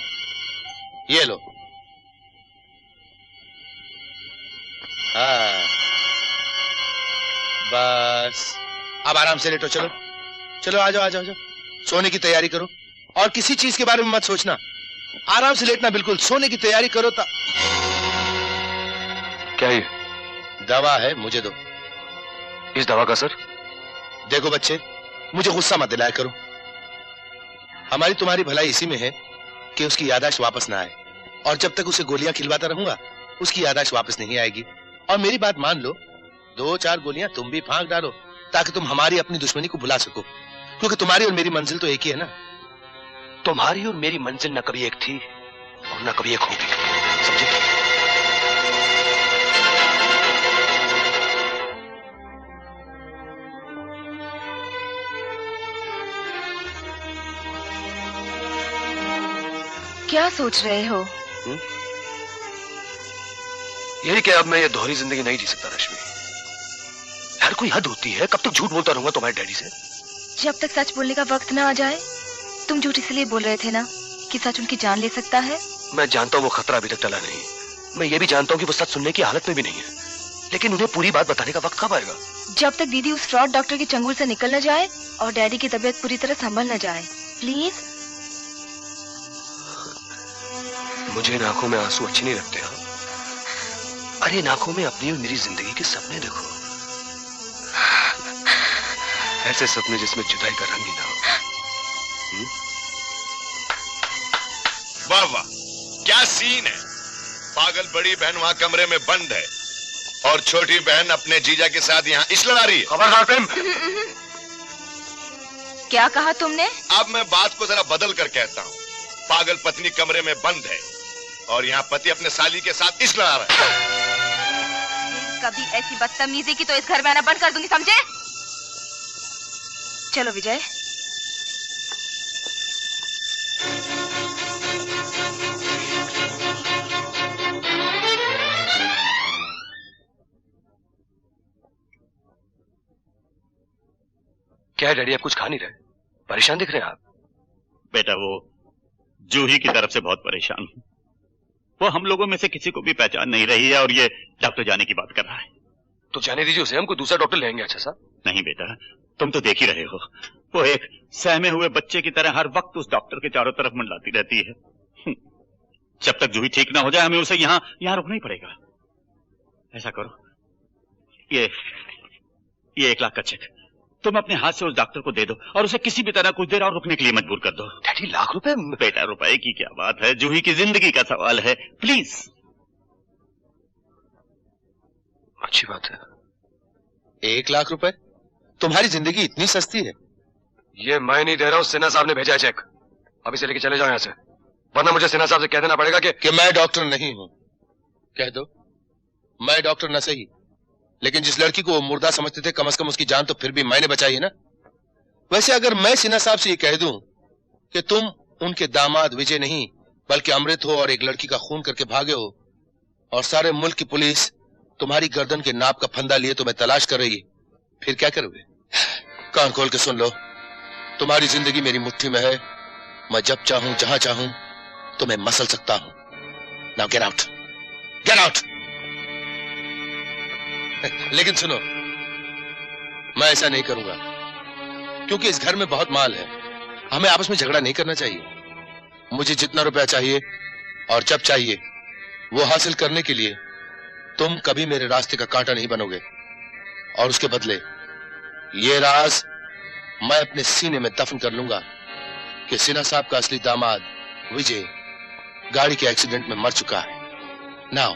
Speaker 2: ये लो। हाँ, बस अब आराम से लेटो। चलो चलो, आ जाओ आ जाओ आ जाओ। सोने की तैयारी करो और किसी चीज के बारे में मत सोचना। आराम से लेटना, बिल्कुल सोने की तैयारी करो। क्या ये दवा है? मुझे दो। इस दवा का असर? देखो बच्चे, मुझे गुस्सा मत दिलाया करो। हमारी तुम्हारी भलाई इसी में है कि उसकी याददाश्त वापस ना आए, और जब तक उसे गोलियां खिलवाता रहूंगा उसकी याददाश्त वापस नहीं आएगी। और मेरी बात मान लो, 2-4 गोलियां तुम भी फांक डालो ताकि तुम हमारी अपनी दुश्मनी को भुला सको, क्योंकि तुम्हारी और मेरी मंजिल तो एक ही है ना।
Speaker 19: तुम्हारी और मेरी मंजिल न कभी एक थी और न कभी एक होगी, समझे?
Speaker 18: क्या सोच रहे हो?
Speaker 19: यही कि अब मैं ये दोहरी जिंदगी नहीं जी सकता रश्मि। यार कोई हद होती है, कब तक झूठ बोलता रहूंगा तुम्हारे डैडी से?
Speaker 18: जब तक सच बोलने का वक्त ना आ जाए। तुम झूठ इसलिए बोल रहे थे ना कि सच उनकी जान ले सकता है।
Speaker 19: मैं जानता हूँ वो खतरा अभी तक टला नहीं। मैं ये भी जानता हूँ कि वो सच सुनने की हालत में भी नहीं है, लेकिन उन्हें पूरी बात बताने का वक्त कब आएगा? जब तक दीदी उस फ्रॉड डॉक्टर के चंगुल से निकल न जाए और डैडी की तबीयत पूरी तरह संभल न जाए। प्लीज। मुझे इन आंखों में आंसू अच्छे नहीं लगते। हाँ, अरे इन आंखों में अपनी और मेरी जिंदगी के सपने देखो, ऐसे सपने जिसमें जुदाई का रंग ही ना हो।
Speaker 20: वाह वाह, क्या सीन है। पागल बड़ी बहन वहां कमरे में बंद है और छोटी बहन अपने जीजा के साथ यहाँ इश्क लड़ा रही है। खबरदार प्रेम।
Speaker 18: क्या कहा तुमने?
Speaker 20: अब मैं बात को जरा बदल कर कहता हूँ। पागल पत्नी कमरे में बंद है और यहाँ पति अपने साली के साथ इश्क लड़ा रहा है।
Speaker 18: कभी ऐसी बदतमीजी की तो इस घर में आना बंद कर दूंगी, समझे? चलो विजय।
Speaker 19: क्या है डैडी, आप कुछ खा नहीं रहे? परेशान दिख रहे हैं आप।
Speaker 10: बेटा वो जूही की तरफ से बहुत परेशान हूं। वो हम लोगों में से किसी को भी पहचान नहीं रही है और ये डॉक्टर जाने की बात कर रहा है।
Speaker 19: तो जाने दीजिए उसे, हम कोई दूसरा डॉक्टर लेंगे। अच्छा साहब।
Speaker 10: नहीं बेटा, तुम तो देख ही रहे हो, वो एक सहमे हुए बच्चे की तरह हर वक्त उस डॉक्टर के चारों तरफ मंडलाती रहती है। जब तक जूही ठीक ना हो जाए हमें उसे यहाँ रुकना ही पड़ेगा। ऐसा करो, ये 1 लाख का चेक तुम अपने हाथ से उस डॉक्टर को दे दो और उसे किसी भी तरह कुछ देर और रुकने के लिए मजबूर कर दो।
Speaker 19: डैडी, 1 लाख रुपए?
Speaker 10: बेटा, रुपए की क्या बात है, जूही की जिंदगी का सवाल है, प्लीज।
Speaker 19: अच्छी बात है।
Speaker 2: 1 लाख रुपए? तुम्हारी जिंदगी इतनी सस्ती है?
Speaker 19: ये मैं नहीं दे रहा हूं, सिन्हा साहब ने भेजा है चेक। अब इसे लेके चले जाओ यहाँ से, वरना मुझे सिन्हा साहब से कह देना पड़ेगा कि
Speaker 2: मैं डॉक्टर नहीं हूं। कह दो मैं डॉक्टर न सही, लेकिन जिस लड़की को वो मुर्दा समझते थे, कम से कम उसकी जान तो फिर भी मैंने बचाई है ना। वैसे अगर मैं सिन्हा साहब से ये कह दूं कि तुम उनके दामाद विजय नहीं बल्कि अमृत हो और एक लड़की का खून करके भागे हो और सारे मुल्क की पुलिस तुम्हारी गर्दन के नाप का फंदा लिए तुम्हें तलाश कर रही है, फिर क्या करोगे? कान खोल के सुन लो, तुम्हारी जिंदगी मेरी मुट्ठी में है। मैं जब चाहूं जहां चाहूं तुम्हें मसल सकता हूं। Now get out, get out. लेकिन सुनो, मैं ऐसा नहीं करूंगा क्योंकि इस घर में बहुत माल है। हमें आपस में झगड़ा नहीं करना चाहिए। मुझे जितना रुपया चाहिए और जब चाहिए वो हासिल करने के लिए तुम कभी मेरे रास्ते का कांटा नहीं बनोगे, और उसके बदले ये राज मैं अपने सीने में दफन कर लूंगा कि सिन्हा साहब का असली दामाद विजय गाड़ी के एक्सीडेंट में मर चुका है। Now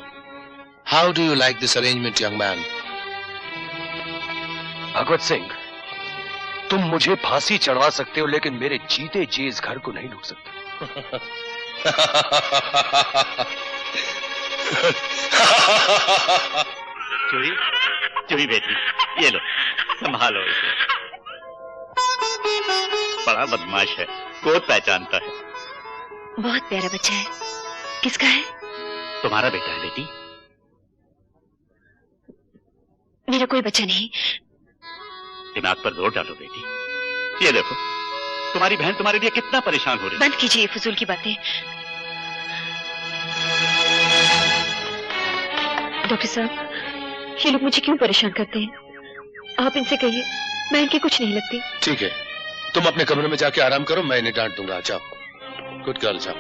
Speaker 2: how do you like this arrangement young man?
Speaker 19: Bhagwat Singh, तुम मुझे फांसी चढ़वा सकते हो लेकिन मेरे जीते जी इस घर को नहीं लूट सकते।
Speaker 10: जूही बेटी, ये लो, संभालो इसे। बड़ा बदमाश है, कोई पहचानता है।
Speaker 11: बहुत प्यारा बच्चा है। किसका है?
Speaker 10: तुम्हारा बेटा है बेटी।
Speaker 11: मेरा कोई बच्चा नहीं।
Speaker 10: दिमाग पर जोर डालो बेटी। ये देखो, तुम्हारी बहन तुम्हारे लिए कितना परेशान हो रही है।
Speaker 11: बंद कीजिए फजूल की बातें। डॉक्टर साहब, ये लोग मुझे क्यों परेशान करते हैं? आप इनसे कहिए, मैं इनकी कुछ नहीं लगती।
Speaker 2: ठीक है, तुम अपने कमरे में जाके आराम करो, मैं इन्हें डांट दूंगा। जाओ, गुड गर्ल, जाओ।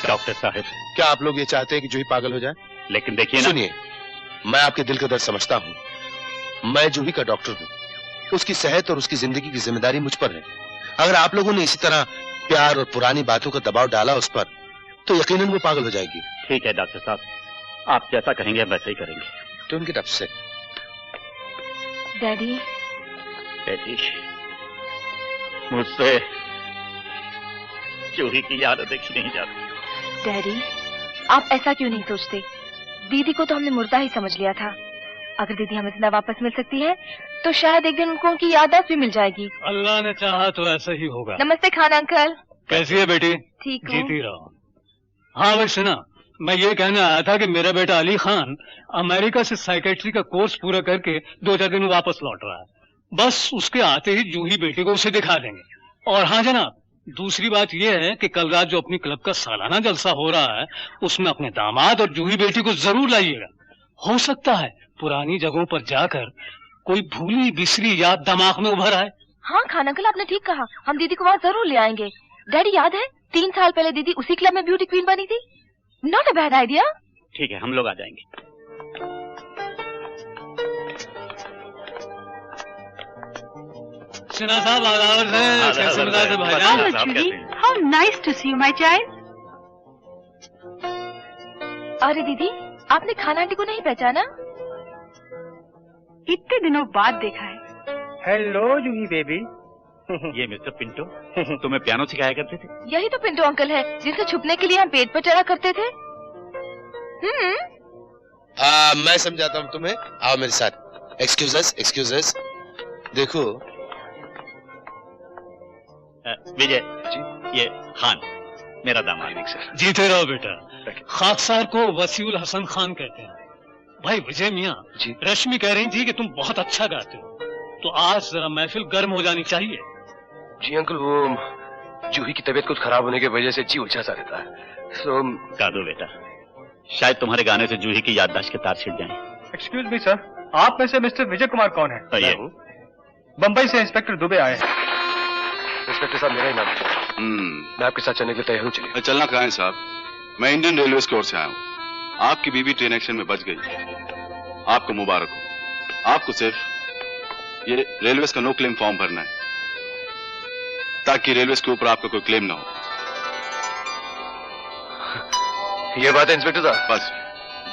Speaker 10: डॉक्टर साहब,
Speaker 2: क्या आप लोग ये चाहते हैं कि जूही पागल हो जाए?
Speaker 10: लेकिन देखिए ना।
Speaker 2: सुनिए, मैं आपके दिल का दर्द समझता हूँ। मैं जूही का डॉक्टर हूँ, उसकी सेहत और उसकी जिंदगी की जिम्मेदारी मुझ पर है। अगर आप लोगों ने इसी तरह प्यार और पुरानी बातों का दबाव डाला उस पर, तो यकीनन वो पागल हो जाएगी।
Speaker 10: ठीक है डॉक्टर साहब, आप जैसा कहेंगे वैसे ही करेंगे।
Speaker 2: Don't get upset.
Speaker 11: डैडी,
Speaker 10: बेटी, मुझसे जूही की याद देखी नहीं जाती।
Speaker 18: डैडी, आप ऐसा क्यों नहीं सोचते? दीदी को तो हमने मुर्दा ही समझ लिया था। अगर दीदी हमें जिंदा वापस मिल सकती है तो शायद एक दिन उनको उनकी याददाश्त भी मिल जाएगी।
Speaker 21: अल्लाह ने चाहा तो ऐसा ही होगा।
Speaker 18: नमस्ते खान अंकल।
Speaker 21: कैसी है बेटी?
Speaker 18: ठीक हूँ।
Speaker 21: जीती रहो। हाँ भाई सुना, मैं ये कहने आया था कि मेरा बेटा अली खान अमेरिका से साइकेट्री का कोर्स पूरा करके 2-4 दिन में वापस लौट रहा है। बस उसके आते ही जूही बेटी को उसे दिखा देंगे। और हाँ जनाब, दूसरी बात यह है कि कल रात जो अपनी क्लब का सालाना जलसा हो रहा है उसमें अपने दामाद और जूही बेटी को जरूर लाइएगा। हो सकता है पुरानी जगहों पर जाकर कोई भूली बिसरी याद दिमाग में उभर आए।
Speaker 18: हाँ खान अंकल, आपने ठीक कहा, हम दीदी को वहाँ जरूर ले आएंगे। डैडी याद है 3 साल पहले दीदी उसी क्लब में ब्यूटी क्वीन बनी थी? Not a bad idea.
Speaker 10: ठीक है, हम लोग आ जाएंगे।
Speaker 21: सिन्हा साहब आदाब है। कैसे मिला थे भाईजान?
Speaker 6: How nice to see you, my child.
Speaker 18: अरे दीदी, आपने खान आंटी को नहीं पहचाना?
Speaker 6: इतने दिनों बाद देखा है।
Speaker 22: हेलो जूही बेबी।
Speaker 10: ये मिस्टर पिंटो, तुम्हें पियानो सिखाया करते थे?
Speaker 18: यही तो पिंटो अंकल है जिनसे छुपने के लिए हम पेट पर चढ़ा करते थे।
Speaker 2: मैं समझाता हूँ तुम्हें, आओ मेरे साथ। एक्सक्यूज। देखो
Speaker 10: विजय ये खान मेरा दामाद।
Speaker 21: जीते रहो बेटा। खाकसार को वसीउल हसन खान कहते हैं। भाई विजय मियाँ, रश्मि कह रही थी कि तुम बहुत अच्छा गाते हो, तो आज जरा महफिल गर्म हो जानी चाहिए।
Speaker 19: जी अंकल, वो जूही की तबीयत कुछ खराब होने की वजह से जी उलझा सा रहता है।
Speaker 10: गा दो बेटा, शायद तुम्हारे गाने से जूही की याददाश्त के तार छिड़ जाएं।
Speaker 5: एक्सक्यूज मी सर, आप में से मिस्टर विजय कुमार कौन है?
Speaker 10: मैं
Speaker 5: हूँ। बम्बई से इंस्पेक्टर दुबे आए हैं।
Speaker 19: इंस्पेक्टर साहब, मेरा ही नाम है। मैं आपके साथ चलने के लिए तैयार हूँ। चलिए।
Speaker 22: चलना कहाँ है साहब? मैं इंडियन रेलवे की ओर से आया हूँ। आपकी बीवी ट्रेन एक्सीडेंट में बच गई, आपको मुबारक हो। आपको सिर्फ ये रेलवे का नो क्लेम फॉर्म भरना है, ताकि रेलवे के ऊपर आपका कोई क्लेम ना हो।
Speaker 19: ये बात है इंस्पेक्टर साहब?
Speaker 22: बस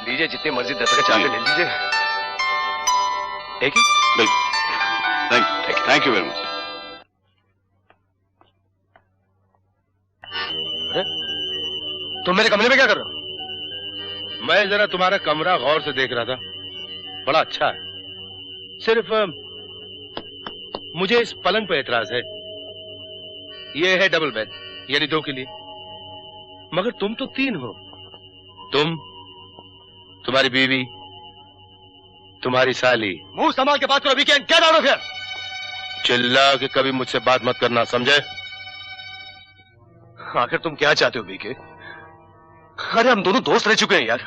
Speaker 19: लीजिए, जितनी मर्जी 10 का चार्ज ले लीजिए। एक ही?
Speaker 22: बिल्कुल। Thank you very much.
Speaker 19: तुम मेरे कमरे में क्या कर रहे हो?
Speaker 2: मैं जरा तुम्हारा कमरा गौर से देख रहा था, बड़ा अच्छा है। सिर्फ मुझे इस पलंग पे एतराज है। ये है डबल बेड, यानी 2 के लिए, मगर तुम तो 3 हो। तुम, तुम्हारी बीवी, तुम्हारी साली।
Speaker 19: मुंह संभाल के बात करो weekend, get out of here.
Speaker 2: चिल्ला के कभी मुझसे बात मत करना, समझे?
Speaker 19: आखिर तुम क्या चाहते हो वीके? अरे हम दोनों दोस्त रह चुके हैं यार।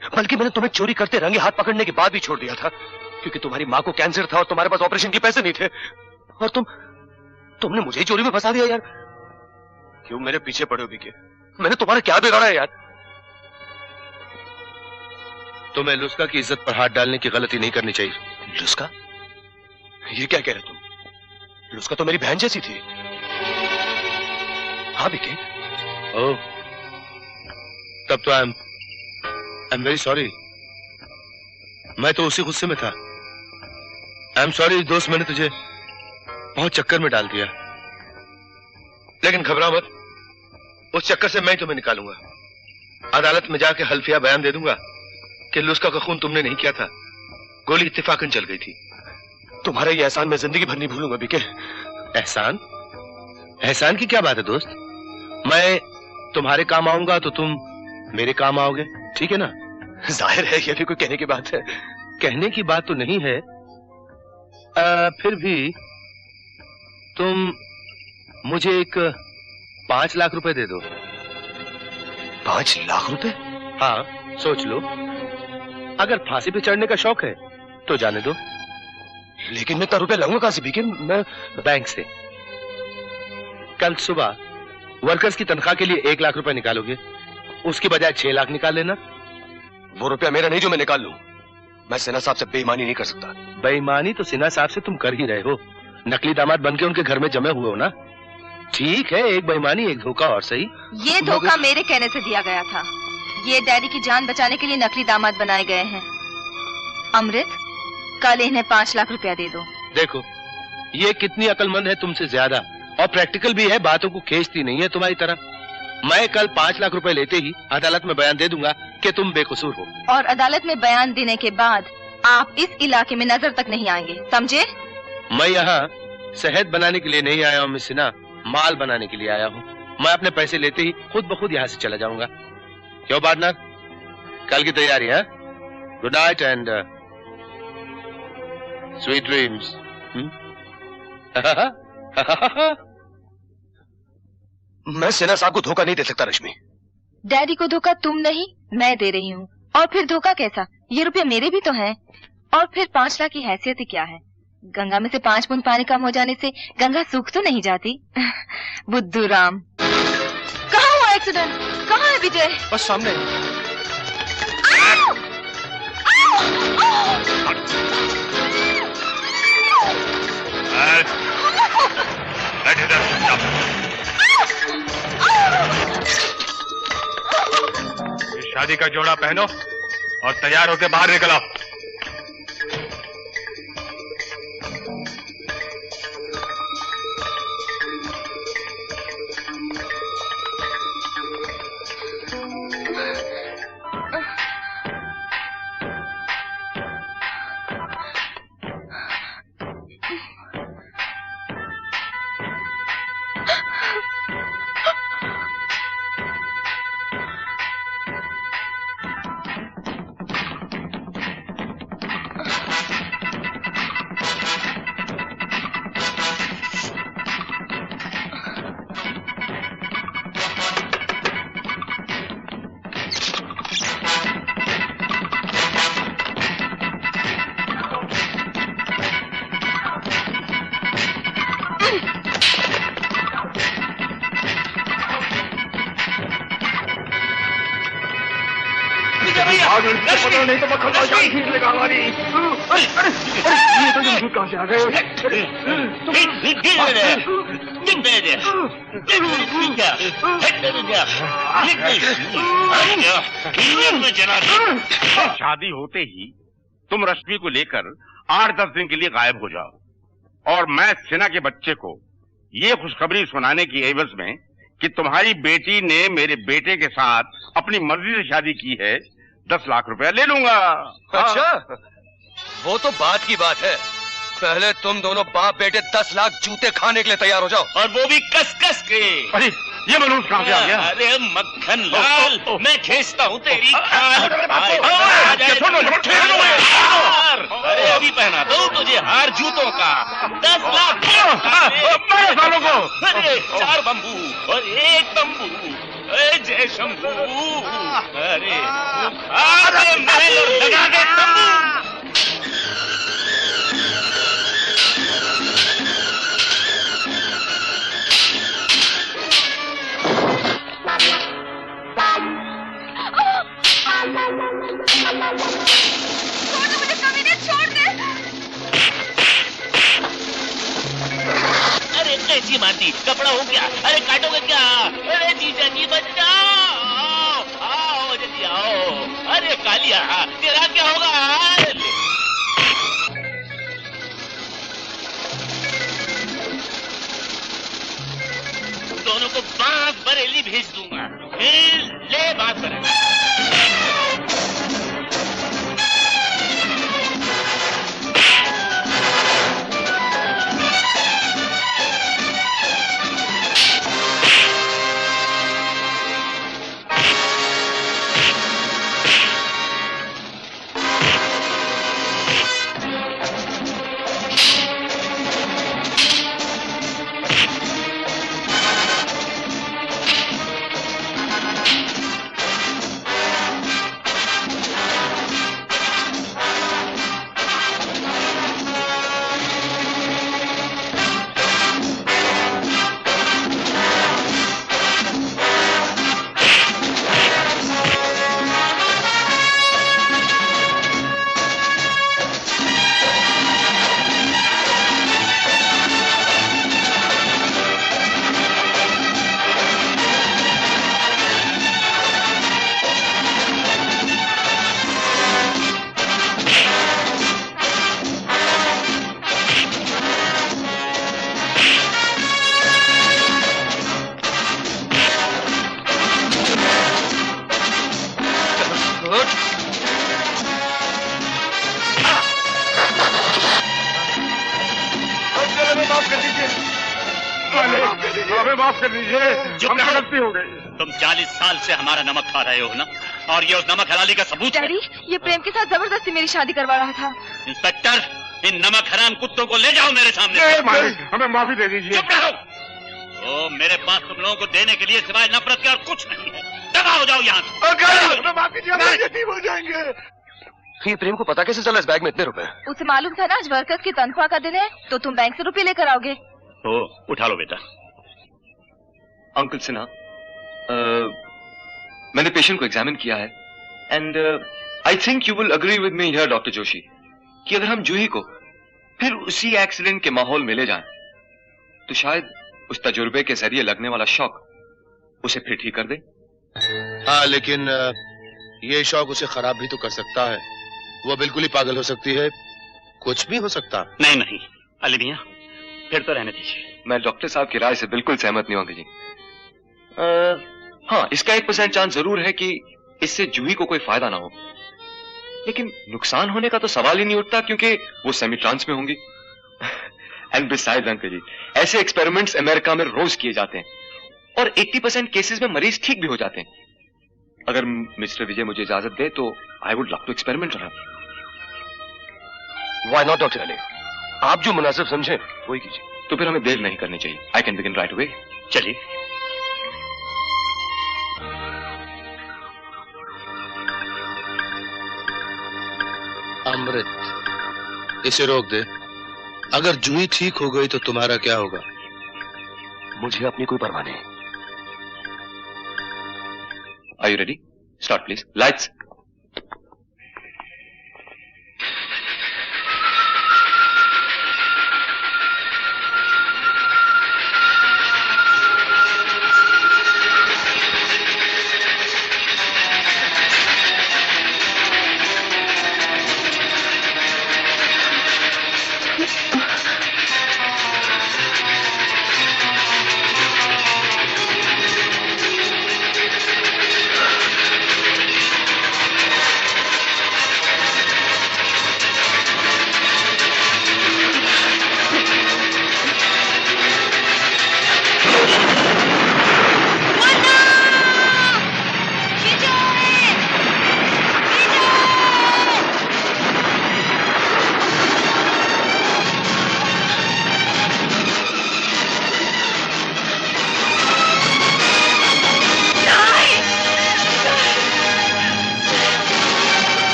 Speaker 19: बल्कि मैंने तुम्हें चोरी करते रंगे हाथ पकड़ने के बाद भी छोड़ दिया था, क्योंकि तुम्हारी माँ को कैंसर था और तुम्हारे पास ऑपरेशन के पैसे नहीं थे, और तुमने मुझे ही चोरी में फंसा दिया यार। क्यों मेरे पीछे पड़े हो वीके? मैंने तुम्हारा क्या बिगाड़ा है यार?
Speaker 2: तुम्हें लुस्का की इज्जत पर हाथ डालने की गलती नहीं करनी चाहिए।
Speaker 19: लुस्का? ये क्या कह रहे तुम? लुस्का तो मेरी बहन जैसी थी। हाँ वीके।
Speaker 2: ओह, तब तो आई एम वेरी सॉरी। मैं तो उसी गुस्से में था। आई एम सॉरी दोस्त, मैंने तुझे बहुत चक्कर में डाल दिया। लेकिन घबरा मत, उस चक्कर से मैं तुम्हें निकालूंगा। अदालत में जाके हल्फिया बयान दे दूंगा कि लुस्का का खून तुमने नहीं किया था, गोली इत्तेफाकन चल गई थी।
Speaker 19: तुम्हारा ये एहसान मैं जिंदगी भर नहीं भूलूंगा वीके।
Speaker 2: एहसान? एहसान की क्या बात है दोस्त? मैं तुम्हारे काम आऊंगा तो तुम मेरे काम आओगे, ठीक है ना?
Speaker 19: जाहिर है ये भी कोई कहने की बात है।
Speaker 2: कहने की बात तो नहीं है, फिर भी तुम मुझे एक 5 लाख रुपए दे दो।
Speaker 19: 5 लाख रुपए?
Speaker 2: हाँ, सोच लो। अगर फांसी पे चढ़ने का शौक है तो जाने दो।
Speaker 19: लेकिन मैं इतना रुपया लाऊंगा कहां से वीके? मैं
Speaker 2: बैंक से। कल सुबह वर्कर्स की तनख्वाह के लिए 1 लाख रुपए निकालोगे, उसकी बजाय 6 लाख निकाल लेना।
Speaker 19: वो रुपया मेरा नहीं जो मैं निकाल लूं। मैं सिन्हा साहब से बेईमानी नहीं कर सकता।
Speaker 2: बेईमानी तो सिन्हा साहब से तुम कर ही रहे हो, नकली दामाद बनके उनके घर में जमे हुए हो ना। ठीक है, एक बेईमानी एक धोखा और सही।
Speaker 18: ये धोखा मेरे कहने से दिया गया था। ये डैडी की जान बचाने के लिए नकली दामाद बनाए गए हैं। अमृत, कल इन्हें 5 लाख रुपया दे दो।
Speaker 2: देखो, ये कितनी अक्लमंद है तुमसे ज्यादा, और प्रैक्टिकल भी है, बातों को खींचती नहीं है तुम्हारी तरह। मैं कल 5 लाख रुपए लेते ही अदालत में बयान दे दूंगा कि तुम बेकसूर हो।
Speaker 18: और अदालत में बयान देने के बाद आप इस इलाके में नजर तक नहीं आएंगे, समझे?
Speaker 2: मैं यहाँ शहद बनाने के लिए नहीं आया हूँ मिस सिन्हा, माल बनाने के लिए आया हूँ। मैं अपने पैसे लेते ही खुद ब खुद यहाँ से चला जाऊंगा। क्यों पार्टनर, कल की तैयारी है? Good night and sweet dreams.
Speaker 19: मैं सिन्हा साहब को धोखा नहीं दे सकता रश्मि।
Speaker 18: डैडी को धोखा तुम नहीं, मैं दे रही हूँ। और फिर धोखा कैसा? ये रुपये मेरे भी तो हैं। और फिर 5 लाख की हैसियत ही क्या है? गंगा में से 5 बूंद पानी कम हो जाने से गंगा सूख तो नहीं जाती। बुद्धू राम। कहाँ हुआ एक्सीडेंट? कहाँ है विजय?
Speaker 19: बस सामने।
Speaker 23: शादी का जोड़ा पहनो और तैयार होकर बाहर निकल आओ।
Speaker 16: पता नहीं तो मक्खन भाई जान खींच लेगा हमारी। ये तो तुम कहाँ से आ गए? शादी होते ही तुम रश्मि को लेकर 8-10 दिन के लिए गायब हो जाओ और मैं सिन्हा के बच्चे को ये खुशखबरी सुनाने की एवज में कि तुम्हारी बेटी ने मेरे बेटे के साथ अपनी मर्जी से शादी की है 10 लाख रुपया ले लूंगा।
Speaker 19: अच्छा, वो तो बात की बात है। पहले तुम दोनों बाप बेटे 10 लाख जूते खाने के लिए तैयार हो जाओ,
Speaker 15: और वो भी कस कस के।
Speaker 16: अरे ये मनोज कहाँ से आ गया?
Speaker 15: अरे मक्खन लाल, मैं खींचता हूँ तेरी खाल। अरे अभी पहना दो तुझे हार जूतों का 10 लाख। अरे 4 बम्बू और 1 तंबू। जय शंभू। अरे महल और लगा दे तंबू।
Speaker 1: मुझे कमीने छोड़ दे।
Speaker 15: अरे कैसी मारती, कपड़ा हो क्या? अरे काटोगे क्या? अरे जीजा जी बच जाओ, आओ जल्दी आओ। अरे कालिया तेरा क्या होगा? दोनों को बाग बरेली भेज दूंगा। ले बात करें।
Speaker 16: माफ कर दीजिए, हमसे गलती हो गई।
Speaker 10: तुम 40 साल से हमारा नमक खा रहे हो ना, और ये उस नमक हलाली का सबूत है।
Speaker 18: डैडी, ये प्रेम के साथ जबरदस्ती मेरी शादी करवा रहा था।
Speaker 10: इंस्पेक्टर, इन नमक हराम कुत्तों को ले जाओ मेरे सामने।
Speaker 16: हमें माफी दे दीजिए।
Speaker 10: चुप रहो। ओ, मेरे पास तुम लोगों को देने के लिए सिवाय नफरत के और कुछ नहीं है। दबा हो जाओ यहाँ से।
Speaker 19: हो जाएंगे। ये प्रेम को पता कैसे चला इस बैग में इतने रुपए?
Speaker 18: उसे मालूम था ना आज वर्कर्स की तनख्वाह का दिन है, तो तुम बैंक से रुपये लेकर आओगे।
Speaker 10: ओ, उठा लो बेटा।
Speaker 8: अंकल सिन्हा, मैंने पेशेंट को एग्जामिन किया है and I think you will agree with me here doctor Joshi कि अगर हम जूही को फिर उसी एक्सीडेंट के माहौल में ले जाएं तो शायद उस तजुर्बे के जरिए लगने वाला शौक उसे फिर ठीक कर दे।
Speaker 2: हाँ, लेकिन ये शौक उसे खराब भी तो कर सकता है। वो बिल्कुल ही पागल हो सकती है, कुछ भी हो सकता।
Speaker 10: नहीं नहीं अली मियां, फिर तो रहने दीजिए।
Speaker 8: मैं डॉक्टर साहब की राय से बिल्कुल सहमत नहीं हूं अंकल जी। हाँ, इसका 1% चांस जरूर है कि इससे जूही को कोई फायदा ना हो, लेकिन नुकसान होने का तो सवाल ही नहीं उठता क्योंकि वो सेमी ट्रांस में होंगी। एंड बिसाइड अंकल जी, ऐसे एक्सपेरिमेंट्स अमेरिका में रोज किए जाते हैं और 80% केसेस में मरीज ठीक भी हो जाते हैं। अगर मिस्टर विजय मुझे इजाजत दे तो I would love to experiment on him.
Speaker 19: Why not doctor Ali, आप जो मुनासिब समझे वही कीजिए।
Speaker 8: तो फिर हमें देर नहीं करनी चाहिए। I can begin right away.
Speaker 10: चलिए।
Speaker 2: अमृत, इसे रोक दे। अगर जूही ठीक हो गई तो तुम्हारा क्या होगा?
Speaker 19: मुझे अपनी कोई परवाह नहीं।
Speaker 8: Are you ready? Start, please. Lights.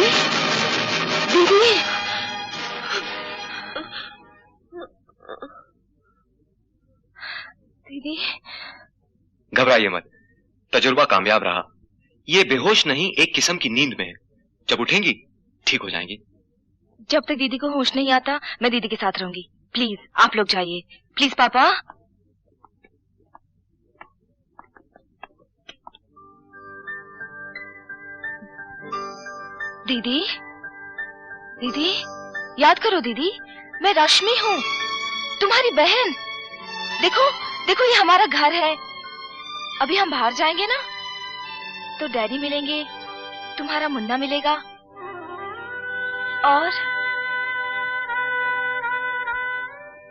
Speaker 18: दीदी, दीदी। दीदी,
Speaker 8: घबराइए मत, तजुर्बा कामयाब रहा। ये बेहोश नहीं, एक किस्म की नींद में है। जब उठेंगी ठीक हो जाएंगी।
Speaker 18: जब तक दीदी को होश नहीं आता मैं दीदी के साथ रहूंगी। प्लीज आप लोग जाइए, प्लीज पापा। दीदी, दीदी याद करो दीदी, मैं रश्मि हूँ, तुम्हारी बहन। देखो देखो, ये हमारा घर है। अभी हम बाहर जाएंगे ना तो डैडी मिलेंगे, तुम्हारा मुन्ना मिलेगा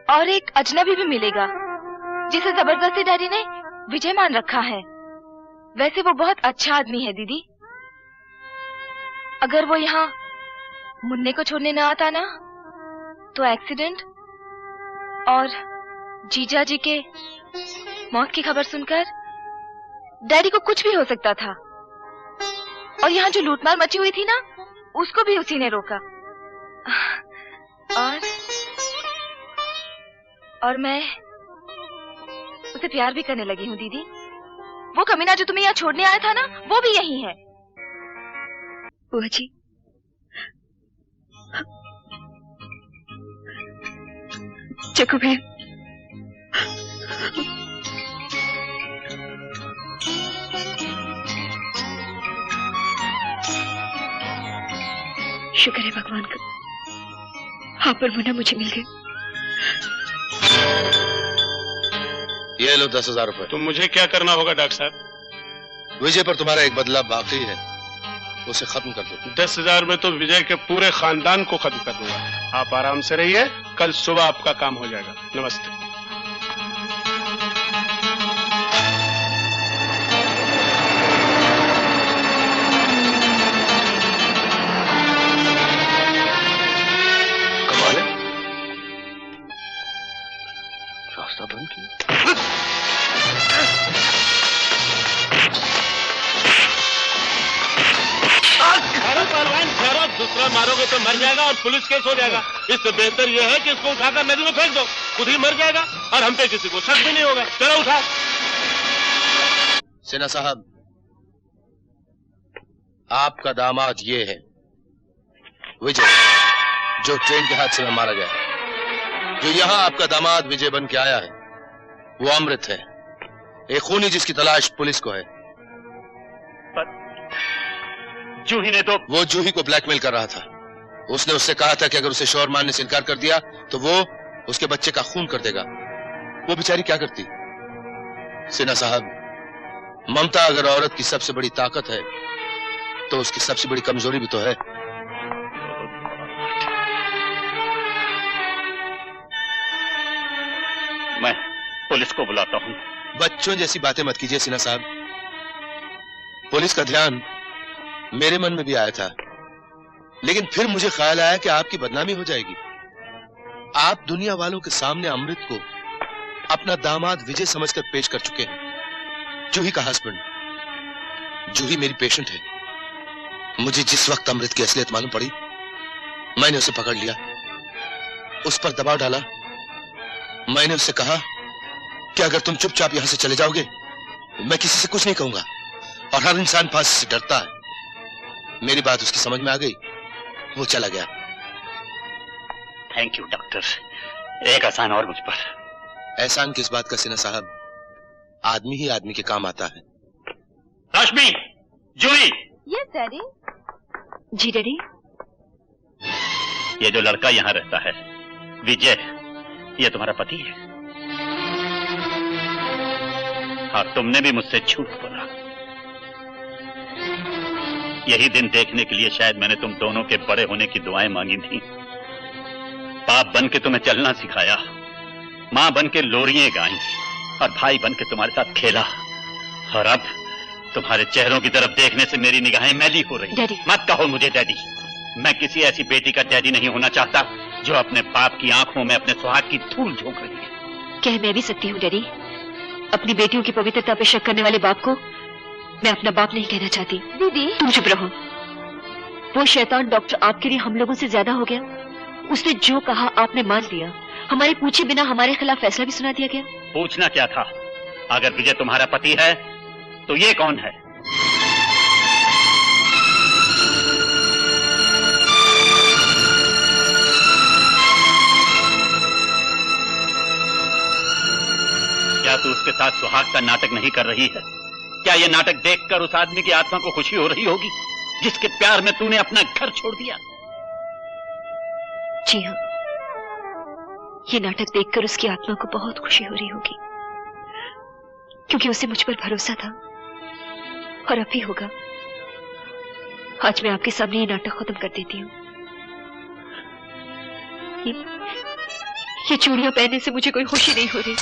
Speaker 18: और एक अजनबी भी मिलेगा जिसे जबरदस्ती डैडी ने विजय मान रखा है। वैसे वो बहुत अच्छा आदमी है दीदी। अगर वो यहाँ मुन्ने को छोड़ने ना आता ना तो एक्सीडेंट और जीजा जी के मौत की खबर सुनकर डैडी को कुछ भी हो सकता था। और यहाँ जो लूटमार मची हुई थी ना उसको भी उसी ने रोका। और मैं उसे प्यार भी करने लगी हूँ दीदी। वो कमीना जो तुम्हें यहाँ छोड़ने आया था ना वो भी यही है।
Speaker 11: बुआ जी, जग्गू बहन, शुक्र है भगवान का, आप और मुन्ना मुझे मिल गए।
Speaker 2: ये लो 10,000 रुपए।
Speaker 23: तो मुझे क्या करना होगा डॉक्टर साहब?
Speaker 2: विजय पर तुम्हारा एक बदला बाकी है, उसे खत्म कर दो।
Speaker 23: 10,000 में तो विजय के पूरे खानदान को खत्म कर दूंगा। आप आराम से रहिए, कल सुबह आपका काम हो जाएगा। नमस्ते।
Speaker 19: रास्ता बंद किया।
Speaker 23: दूसरा मारोगे तो मर जाएगा और पुलिस केस हो जाएगा। इससे बेहतर यह है कि इसको उठाकर नदी में फेंक दो, खुद ही मर जाएगा और हम पे किसी को शक भी नहीं होगा। चलो उठा।
Speaker 2: सिन्हा साहब, आपका दामाद ये है विजय, जो ट्रेन के हादसे में मारा गया। जो यहाँ आपका दामाद विजय बन के आया है वो अमृत है, एक खूनी जिसकी तलाश पुलिस को है।
Speaker 10: जूही ने तो
Speaker 2: वो जूही को ब्लैकमेल कर रहा था। उसने उससे कहा था कि अगर उसे शोहर मानने से इनकार कर दिया तो वो उसके बच्चे का खून कर देगा। वो बेचारी क्या करती? सिन्हा साहब, ममता अगर औरत की सबसे बड़ी ताकत है तो उसकी सबसे बड़ी कमजोरी भी तो है।
Speaker 10: मैं पुलिस को बुलाता हूँ।
Speaker 2: बच्चों जैसी बातें मत कीजिए सिन्हा साहब। पुलिस का ध्यान मेरे मन में भी आया था, लेकिन फिर मुझे ख्याल आया कि आपकी बदनामी हो जाएगी। आप दुनिया वालों के सामने अमृत को अपना दामाद विजय समझकर पेश कर चुके हैं। जूही का हस्बैंड। जूही मेरी पेशेंट है। मुझे जिस वक्त अमृत की असलियत मालूम पड़ी मैंने उसे पकड़ लिया, उस पर दबाव डाला। मैंने उससे कहा कि अगर तुम चुपचाप यहां से चले जाओगे मैं किसी से कुछ नहीं कहूंगा, और हर इंसान फांसी से डरता है। मेरी बात उसकी समझ में आ गई, वो चला गया।
Speaker 10: थैंक यू डॉक्टर, एक एहसान और मुझ पर।
Speaker 2: एहसान किस बात का सिन्हा साहब, आदमी ही आदमी के काम आता है।
Speaker 10: रश्मि, जूही।
Speaker 18: Yes daddy.
Speaker 11: जी डैडी।
Speaker 10: ये जो लड़का यहाँ रहता है विजय, ये तुम्हारा पति है? हाँ, तुमने भी मुझसे झूठ बोला। यही दिन देखने के लिए शायद मैंने तुम दोनों के बड़े होने की दुआएं मांगी थी। बाप बन के तुम्हें चलना सिखाया, मां बन के लोरियां गाई और भाई बन के तुम्हारे साथ खेला, और अब तुम्हारे चेहरों की तरफ देखने से मेरी निगाहें मैली हो रही।
Speaker 11: डैडी।
Speaker 10: मत कहो मुझे डैडी। मैं किसी ऐसी बेटी का डैडी नहीं होना चाहता जो अपने बाप की आंखों में अपने सुहाग की धूल झोंक रही है।
Speaker 11: कह मैं भी सकती हूँ डैडी, अपनी बेटियों की पवित्रता पे शक करने वाले बाप को मैं अपना बाप नहीं कहना चाहती।
Speaker 18: दीदी।
Speaker 11: तुम चुप रहो। वो शैतान डॉक्टर आपके लिए हम लोगों से ज्यादा हो गया। उसने जो कहा आपने मान लिया, हमारे पूछे बिना हमारे खिलाफ फैसला भी सुना दिया गया।
Speaker 10: पूछना क्या था? अगर विजय तुम्हारा पति है तो ये कौन है? क्या तू उसके साथ सुहाग का नाटक नहीं कर रही है? क्या ये नाटक देखकर उस आदमी की आत्मा को खुशी हो रही होगी जिसके प्यार में तूने अपना घर छोड़ दिया?
Speaker 11: जी हाँ, ये नाटक देखकर उसकी आत्मा को बहुत खुशी हो रही होगी, क्योंकि उसे मुझ पर भरोसा था और अब भी होगा। आज मैं आपके सामने ये नाटक खत्म कर देती हूँ। ये चूड़ियां पहनने से मुझे कोई खुशी नहीं हो रही,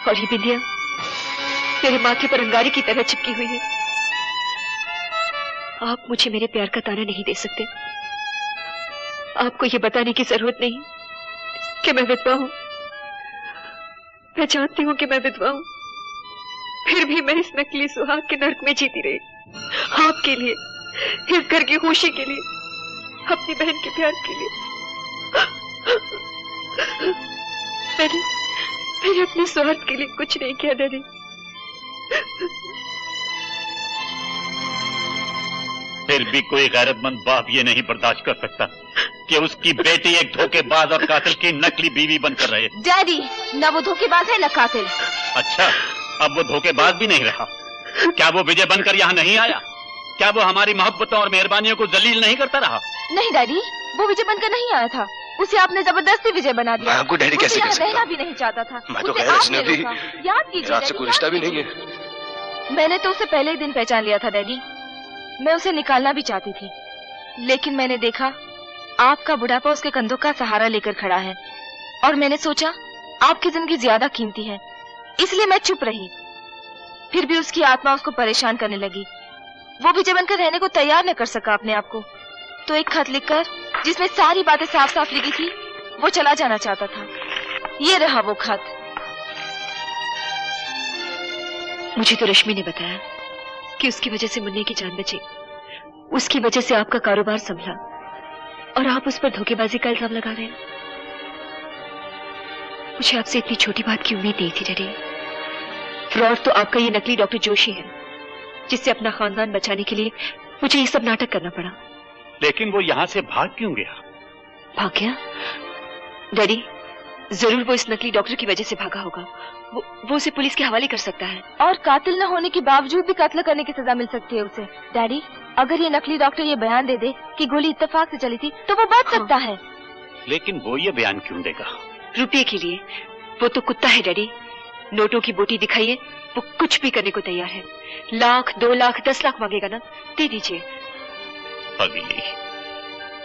Speaker 11: और ये बिंदिया मेरे माथे पर अंगारे की तरह चिपकी हुई है। आप मुझे मेरे प्यार का ताना नहीं दे सकते। आपको ये बताने की जरूरत नहीं कि मैं विधवा हूं। मैं जानती हूं कि मैं विधवा हूं, फिर भी मैं इस नकली सुहाग के नर्क में जीती रही, आपके लिए, इस घर की खुशी के लिए, अपनी बहन के प्यार के लिए। मैंने अपने स्वार्थ के लिए कुछ नहीं किया डैडी।
Speaker 10: फिर भी कोई गैरतमंद बाप ये नहीं बर्दाश्त कर सकता कि उसकी बेटी एक धोखेबाज और कातिल की नकली बीवी बनकर रहे।
Speaker 18: डैडी, न वो धोखेबाज है न कातिल।
Speaker 10: अच्छा, अब वो धोखेबाज भी नहीं रहा। क्या वो विजय बनकर यहाँ नहीं आया? क्या वो हमारी मोहब्बतों और मेहरबानियों को जलील नहीं करता रहा?
Speaker 18: नहीं डैडी, वो विजय बनकर नहीं आया था। उसे आपने जबरदस्ती विजय बना दिया।
Speaker 19: आपको डैडी कैसे कह सकता?
Speaker 18: रहना भी नहीं चाहता था।
Speaker 19: मैं तो गैर अजनबी,
Speaker 18: याद कीजिए,
Speaker 19: आपसे कोई रिश्ता भी नहीं है।
Speaker 18: मैंने तो उसे पहले ही दिन पहचान लिया था डैडी। मैं उसे निकालना भी चाहती थी, लेकिन मैंने देखा आपका बुढ़ापा उसके कंधों का सहारा लेकर खड़ा है, और मैंने सोचा आपकी जिंदगी ज्यादा कीमती है, इसलिए मैं चुप रही। फिर भी उसकी आत्मा उसको परेशान करने लगी। वो विजय बनकर रहने को तैयार न कर सका अपने आप को, तो एक खत लिखकर जिसमें सारी बातें साफ साफ लिखी थी, वो चला जाना चाहता था। ये रहा वो खत।
Speaker 11: मुझे तो रश्मि ने बताया कि उसकी वजह से मुन्ने की जान बची, उसकी वजह से आपका कारोबार संभला, और आप उस पर धोखेबाजी का इल्जाम लगा रहे हैं। मुझे आपसे इतनी छोटी बात की उम्मीद नहीं थी डैडी। फ्रॉड तो आपका ये नकली डॉक्टर जोशी है, जिससे अपना खानदान बचाने के लिए मुझे ये सब नाटक करना पड़ा।
Speaker 10: लेकिन वो यहाँ से भाग क्यों गया?
Speaker 11: भाग गया? डैडी, जरूर वो इस नकली डॉक्टर की वजह से भागा होगा। वो उसे पुलिस के हवाले कर सकता है,
Speaker 18: और कातिल न होने के बावजूद भी कत्ल करने की सजा मिल सकती है उसे। डैडी, अगर ये नकली डॉक्टर ये बयान दे दे कि गोली इत्तेफाक से चली थी, तो वो बच सकता है।
Speaker 10: लेकिन वो ये बयान क्यों देगा?
Speaker 11: रुपये के लिए। वो तो कुत्ता है डैडी। नोटों की बोटी दिखाइए, वो कुछ भी करने को तैयार है। 1,00,000, 2,00,000, 10,00,000 मांगेगा ना, दे दीजिए।
Speaker 10: अगली,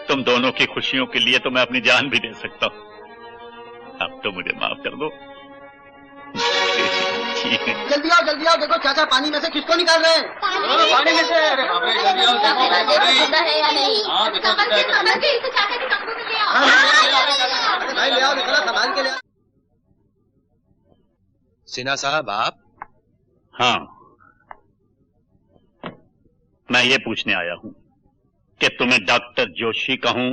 Speaker 10: तुम दोनों की खुशियों के लिए तो मैं अपनी जान भी दे सकता हूँ। अब तो मुझे माफ कर दो।
Speaker 4: जल्दी आओ, देखो चाचा पानी में से किसको निकाल रहे हैं? पानी में से। अरे बाप रे, जल्दी आओ, भाई ले आओ, निकला संभाल के ले आओ।
Speaker 2: सिन्हा साहब, आप?
Speaker 10: हाँ, मैं ये पूछने आया हूँ कि तुम्हें डॉक्टर जोशी कहूँ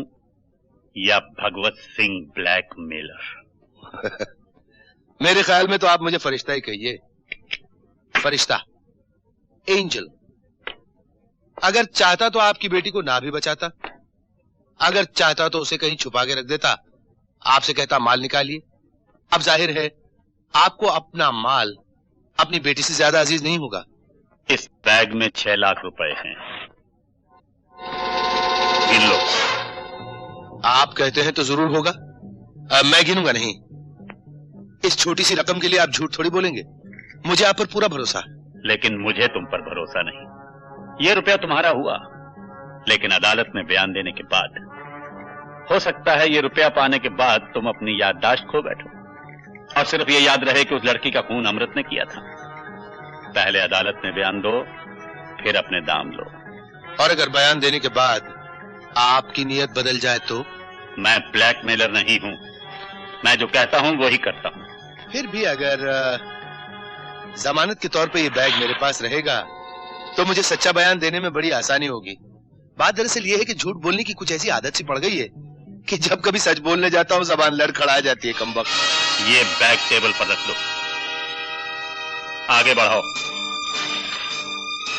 Speaker 10: या भगवत सिंह ब्लैकमेलर?
Speaker 2: मेरे ख्याल में तो आप मुझे फरिश्ता ही कहिए। फरिश्ता, एंजल। अगर चाहता तो आपकी बेटी को ना भी बचाता, अगर चाहता तो उसे कहीं छुपा के रख देता, आपसे कहता माल निकालिए। अब जाहिर है आपको अपना माल अपनी बेटी से ज्यादा अजीज नहीं होगा।
Speaker 10: इस बैग में 6 लाख रुपए हैं, गिन लो।
Speaker 2: आप कहते हैं तो जरूर होगा। मैं गिनूंगा नहीं। इस छोटी सी रकम के लिए आप झूठ थोड़ी बोलेंगे। मुझे आप पर पूरा भरोसा है।
Speaker 10: लेकिन मुझे तुम पर भरोसा नहीं। ये रुपया तुम्हारा हुआ, लेकिन अदालत में बयान देने के बाद हो सकता है ये रुपया पाने के बाद तुम अपनी याददाश्त खो बैठो और सिर्फ ये याद रहे कि उस लड़की का खून अमृत ने किया था। पहले अदालत में बयान दो, फिर अपने दाम लो।
Speaker 2: और अगर बयान देने के बाद आपकी नीयत बदल जाए तो?
Speaker 10: मैं ब्लैकमेलर नहीं हूं, मैं जो कहता हूं वो ही करता हूं।
Speaker 2: फिर भी अगर जमानत के तौर पे ये बैग मेरे पास रहेगा तो मुझे सच्चा बयान देने में बड़ी आसानी होगी। बात दरअसल ये है कि झूठ बोलने की कुछ ऐसी आदत सी पड़ गई है कि जब कभी सच बोलने जाता हूँ जबान लड़ खड़ा जाती है कमबख्त।
Speaker 10: ये बैग टेबल पर रख लो, आगे बढ़ाओ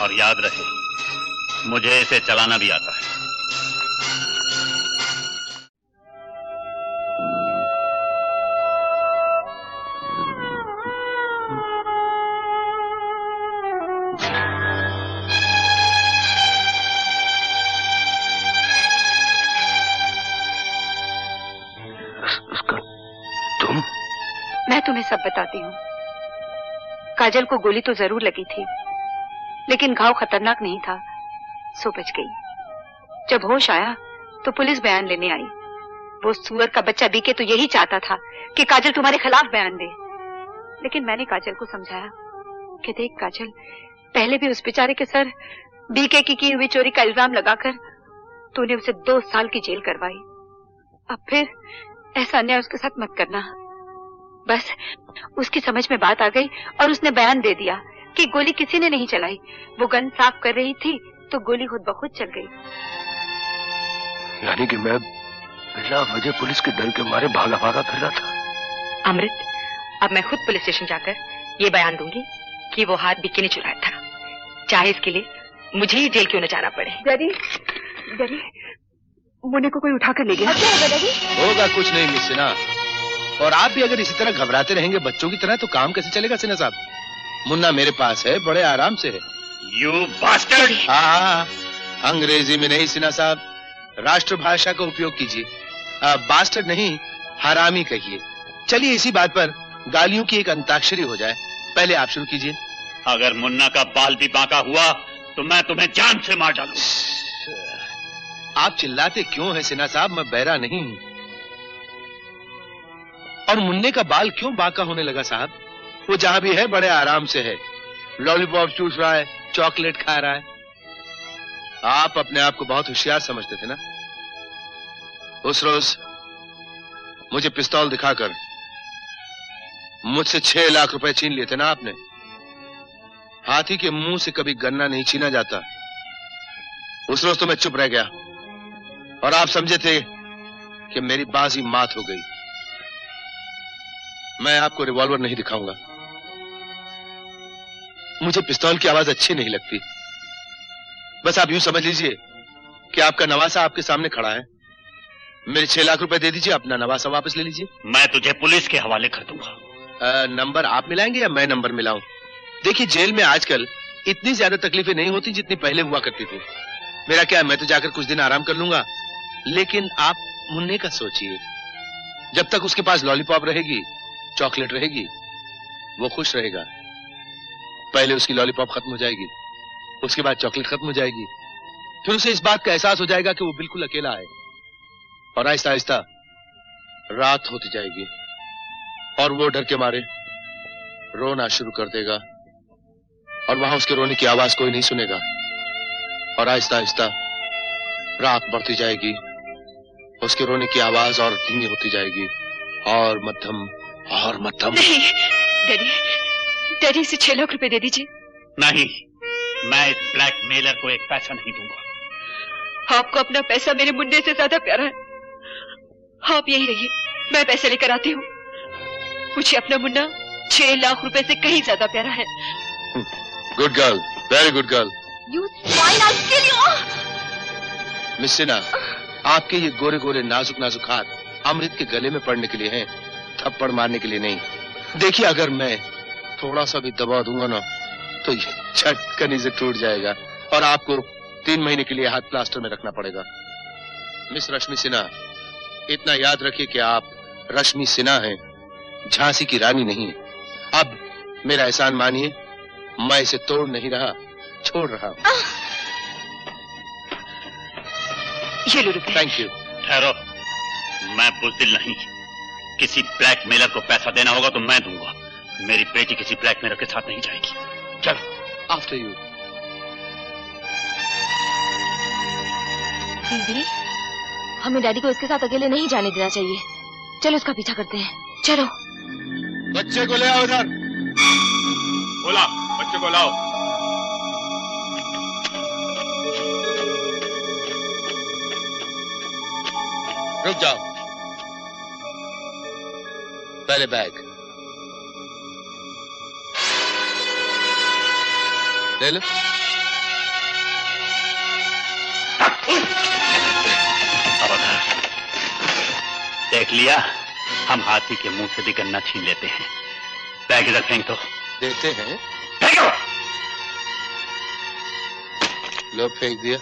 Speaker 10: और याद रहे मुझे इसे चलाना भी आता है।
Speaker 6: मैं तुम्हें सब बताती हूँ। काजल को गोली तो जरूर लगी थी, लेकिन घाव खतरनाक नहीं था, सो बच गई। जब होश आया तो पुलिस बयान लेने आई। वो सुअर का बच्चा बीके तो यही चाहता था कि काजल तुम्हारे खिलाफ बयान दे, लेकिन मैंने काजल को समझाया कि देख काजल, पहले भी उस बेचारे के सर बीके की हुई चोरी का इल्जाम लगाकर तूने उसे 2 साल की जेल करवाई। अब फिर ऐसा अन्याय उसके साथ मत करना। बस उसकी समझ में बात आ गई और उसने बयान दे दिया कि गोली किसी ने नहीं चलाई। वो गन साफ कर रही थी तो गोली खुद ब खुद चल गई।
Speaker 19: यानी कि मैं बिना वजह पुलिस के डर के मारे भागा भागा फिर रहा था।
Speaker 1: अमृत, अब मैं खुद पुलिस स्टेशन जाकर ये बयान दूंगी कि वो हाथ बीके ने चुराया था, चाहे इसके लिए मुझे ही जेल क्यों न जाना पड़े।
Speaker 11: डैडी, डैडी, मुन्ने को कोई उठा कर ले गया। क्या होगा डैडी?
Speaker 2: होगा कुछ नहीं मिस सिन्हा, और आप भी अगर इसी तरह घबराते रहेंगे बच्चों की तरह तो काम कैसे चलेगा सिन्हा साहब? मुन्ना मेरे पास है, बड़े आराम से है।
Speaker 10: You bastard!
Speaker 2: हाँ, अंग्रेजी में नहीं सिन्हा साहब, राष्ट्रभाषा का उपयोग कीजिए। बास्टर्ड नहीं, हरामी कहिए। चलिए इसी बात पर गालियों की एक अंताक्षरी हो जाए। पहले आप शुरू कीजिए।
Speaker 10: अगर मुन्ना का बाल भी बांका हुआ तो मैं तुम्हें जान से मार डालूं।
Speaker 2: आप चिल्लाते क्यों हैं सिन्हा साहब? मैं बहरा नहीं हूं। और मुन्ने का बाल क्यों बांका होने लगा साहब? वो जहां भी है बड़े आराम से है, लॉलीपॉप चूस रहा है, चॉकलेट खा रहा है। आप अपने आप को बहुत होशियार समझते थे ना? उस रोज मुझे पिस्तौल दिखाकर मुझसे 6 लाख रुपए छीन लिए थे ना आपने। हाथी के मुंह से कभी गन्ना नहीं छीना जाता। उस रोज तो मैं चुप रह गया और आप समझे थे कि मेरी बाजी मात हो गई। मैं आपको रिवॉल्वर नहीं दिखाऊंगा, मुझे पिस्तौल की आवाज अच्छी नहीं लगती। बस आप यूं समझ लीजिए कि आपका नवासा आपके सामने खड़ा है। मेरे 6 लाख रुपए दे दीजिए, अपना नवासा वापस ले लीजिए।
Speaker 10: मैं तुझे पुलिस के हवाले कर दूंगा।
Speaker 2: नंबर आप मिलाएंगे या मैं नंबर मिलाऊं? देखिए जेल में आजकल इतनी ज्यादा तकलीफें नहीं होती जितनी पहले हुआ करती थी। मेरा क्या है, मैं तो जाकर कुछ दिन आराम कर लूंगा, लेकिन आप मुन्ने का सोचिए। जब तक उसके पास लॉलीपॉप रहेगी, चॉकलेट रहेगी, वो खुश रहेगा। पहले उसकी लॉलीपॉप खत्म हो जाएगी, उसके बाद चॉकलेट खत्म हो जाएगी, फिर उसे इस बात का एहसास हो जाएगा कि वो बिल्कुल अकेला है, और आहिस्ता आहिस्ता रात होती जाएगी और वो डर के मारे रोना शुरू कर देगा, और वहां उसके रोने की आवाज कोई नहीं सुनेगा, और आहिस्ता आहिस्ता रात बढ़ती जाएगी, उसके रोने की आवाज और धीमी होती जाएगी, और मध्यम और मध्यम।
Speaker 11: नहीं डैडी, डैडी इसे 6 लाख रुपए दे दीजिए।
Speaker 10: नहीं, मैं इस ब्लैकमेलर को एक पैसा नहीं दूंगा।
Speaker 11: आपको अपना पैसा मेरे मुन्ने से ज्यादा प्यारा है। आप यही रहिए, मैं पैसे लेकर आती हूँ। मुझे अपना मुन्ना 6 लाख रुपए से कहीं ज्यादा प्यारा है।
Speaker 2: Good girl, very good girl.
Speaker 18: You swine, I'll kill you!
Speaker 2: Miss Sinha, आपके ये गोरे गोरे नाजुक नाजुक हाथ अमृत के गले में पड़ने के लिए हैं, थप्पड़ मारने के लिए नहीं। देखिए अगर मैं थोड़ा सा भी दबा दूंगा ना तो ये झटकन से टूट जाएगा, और आपको 3 महीने के लिए हाथ प्लास्टर में रखना पड़ेगा। मिस रश्मि सिन्हा, इतना याद रखिए कि आप रश्मि सिन्हा हैं, झांसी की रानी नहीं। अब मेरा एहसान मानिए, मैं इसे तोड़ नहीं रहा, छोड़ रहा हूं।
Speaker 11: ये लो रुपए।
Speaker 2: Thank you.
Speaker 10: ठहरो, मैं बुज़दिल नहीं। किसी ब्लैकमेलर को पैसा देना होगा तो मैं दूंगा। मेरी बेटी किसी ब्लैकमेलर के साथ नहीं जाएगी। चलो।
Speaker 2: After you.
Speaker 18: दीदी, हमें डैडी को इसके साथ अकेले नहीं जाने देना चाहिए। चलो उसका पीछा करते हैं, चलो।
Speaker 2: बच्चे को ले आओ इधर।
Speaker 23: बोला, बच्चे को लाओ।
Speaker 2: रुक जाओ, पहले बैग ले लो।
Speaker 10: देख लिया, हम हाथी के मुंह से भी गन्ना छीन लेते हैं। बैग इधर फेंक दो।
Speaker 2: देते हैं। लो फेंक दिया।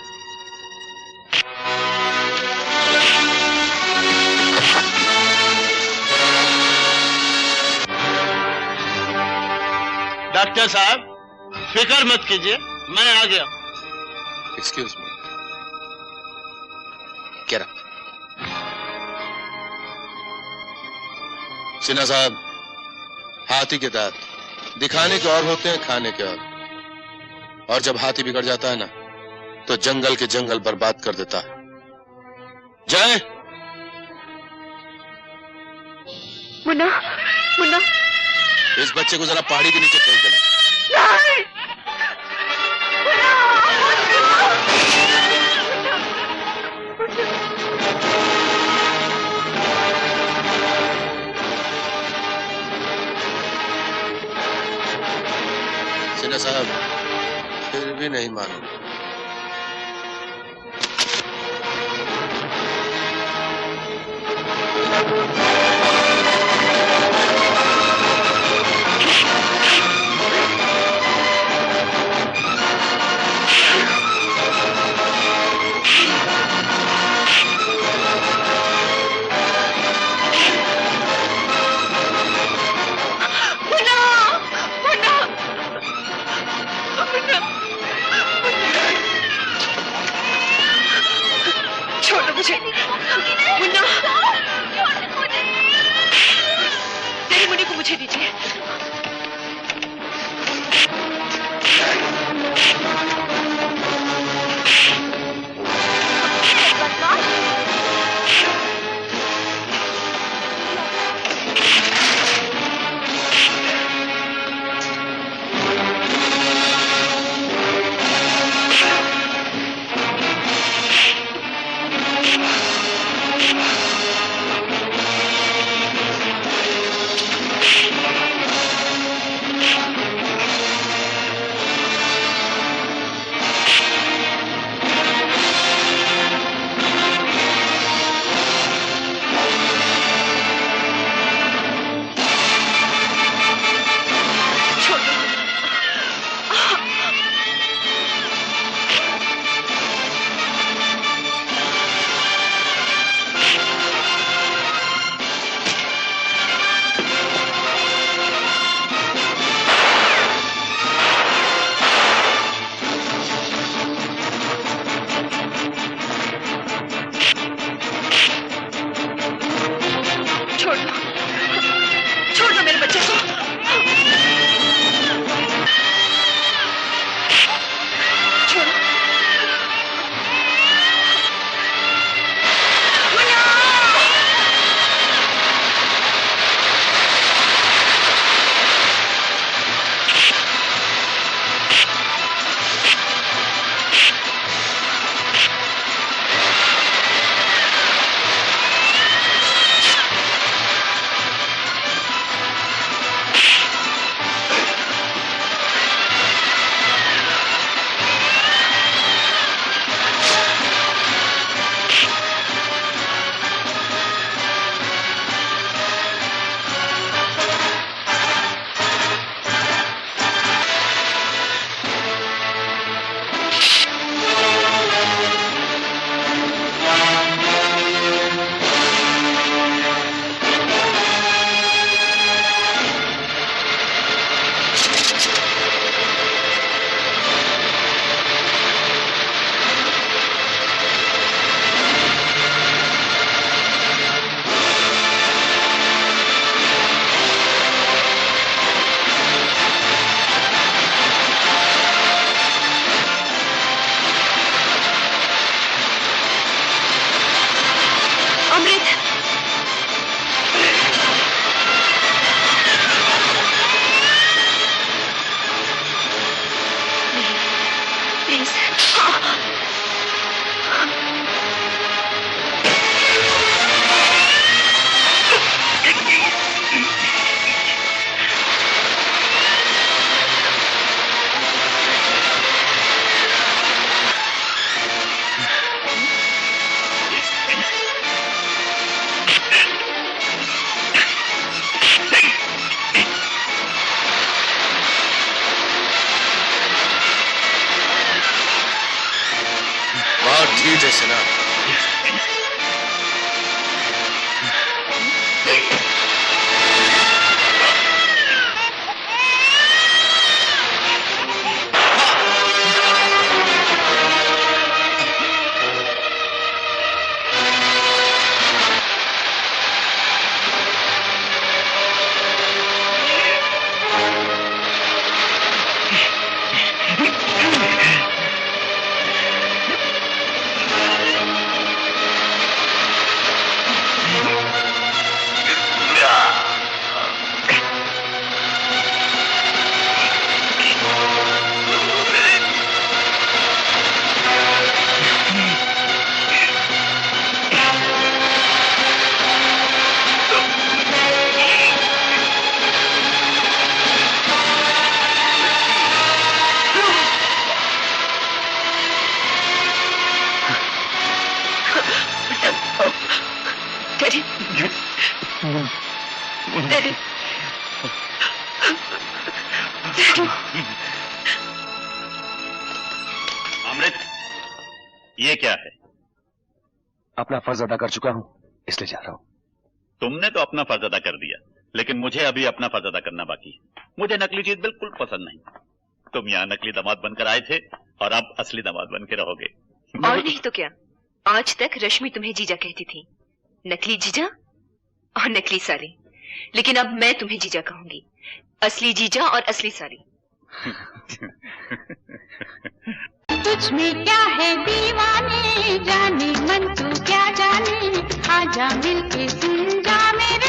Speaker 9: डॉक्टर साहब फिक्र मत कीजिए, मैं आ गया।
Speaker 2: एक्सक्यूज मी, क्या रहा? सिन्हा साहब, हाथी के दांत दिखाने के और होते हैं, खाने के और जब हाथी बिगड़ जाता है ना, तो जंगल के जंगल बर्बाद कर देता है। जाए।
Speaker 11: मुन्ना, मुन्ना,
Speaker 2: इस बच्चे को जरा पहाड़ी के नीचे फेंक देना। सिन्हा साहब, फिर भी नहीं मानो।
Speaker 11: छोड़ो मुझे, मुन्ना, तेरी मुन्नी को मुझे दीजिए।
Speaker 19: बहुत ठीक है सिन्हा।
Speaker 10: अमृत, ये क्या है?
Speaker 19: अपना फर्ज अदा कर चुका हूं, इसलिए जा रहा हूं।
Speaker 10: तुमने तो अपना फर्ज अदा कर दिया, लेकिन मुझे अभी अपना फर्ज अदा करना बाकी है। मुझे नकली चीज बिल्कुल पसंद नहीं। तुम यहाँ नकली दामाद बनकर आए थे और अब असली दामाद बन के रहोगे।
Speaker 11: और नहीं तो क्या, आज तक रश्मि तुम्हें जीजा कहती थी, नकली जीजा और नकली साली, लेकिन अब मैं तुम्हें जीजा कहूंगी, असली जीजा और असली साली।
Speaker 7: तुझ में क्या है दीवाने, जाने मन तू क्या जाने, आजा मिलके सुन जा मेरे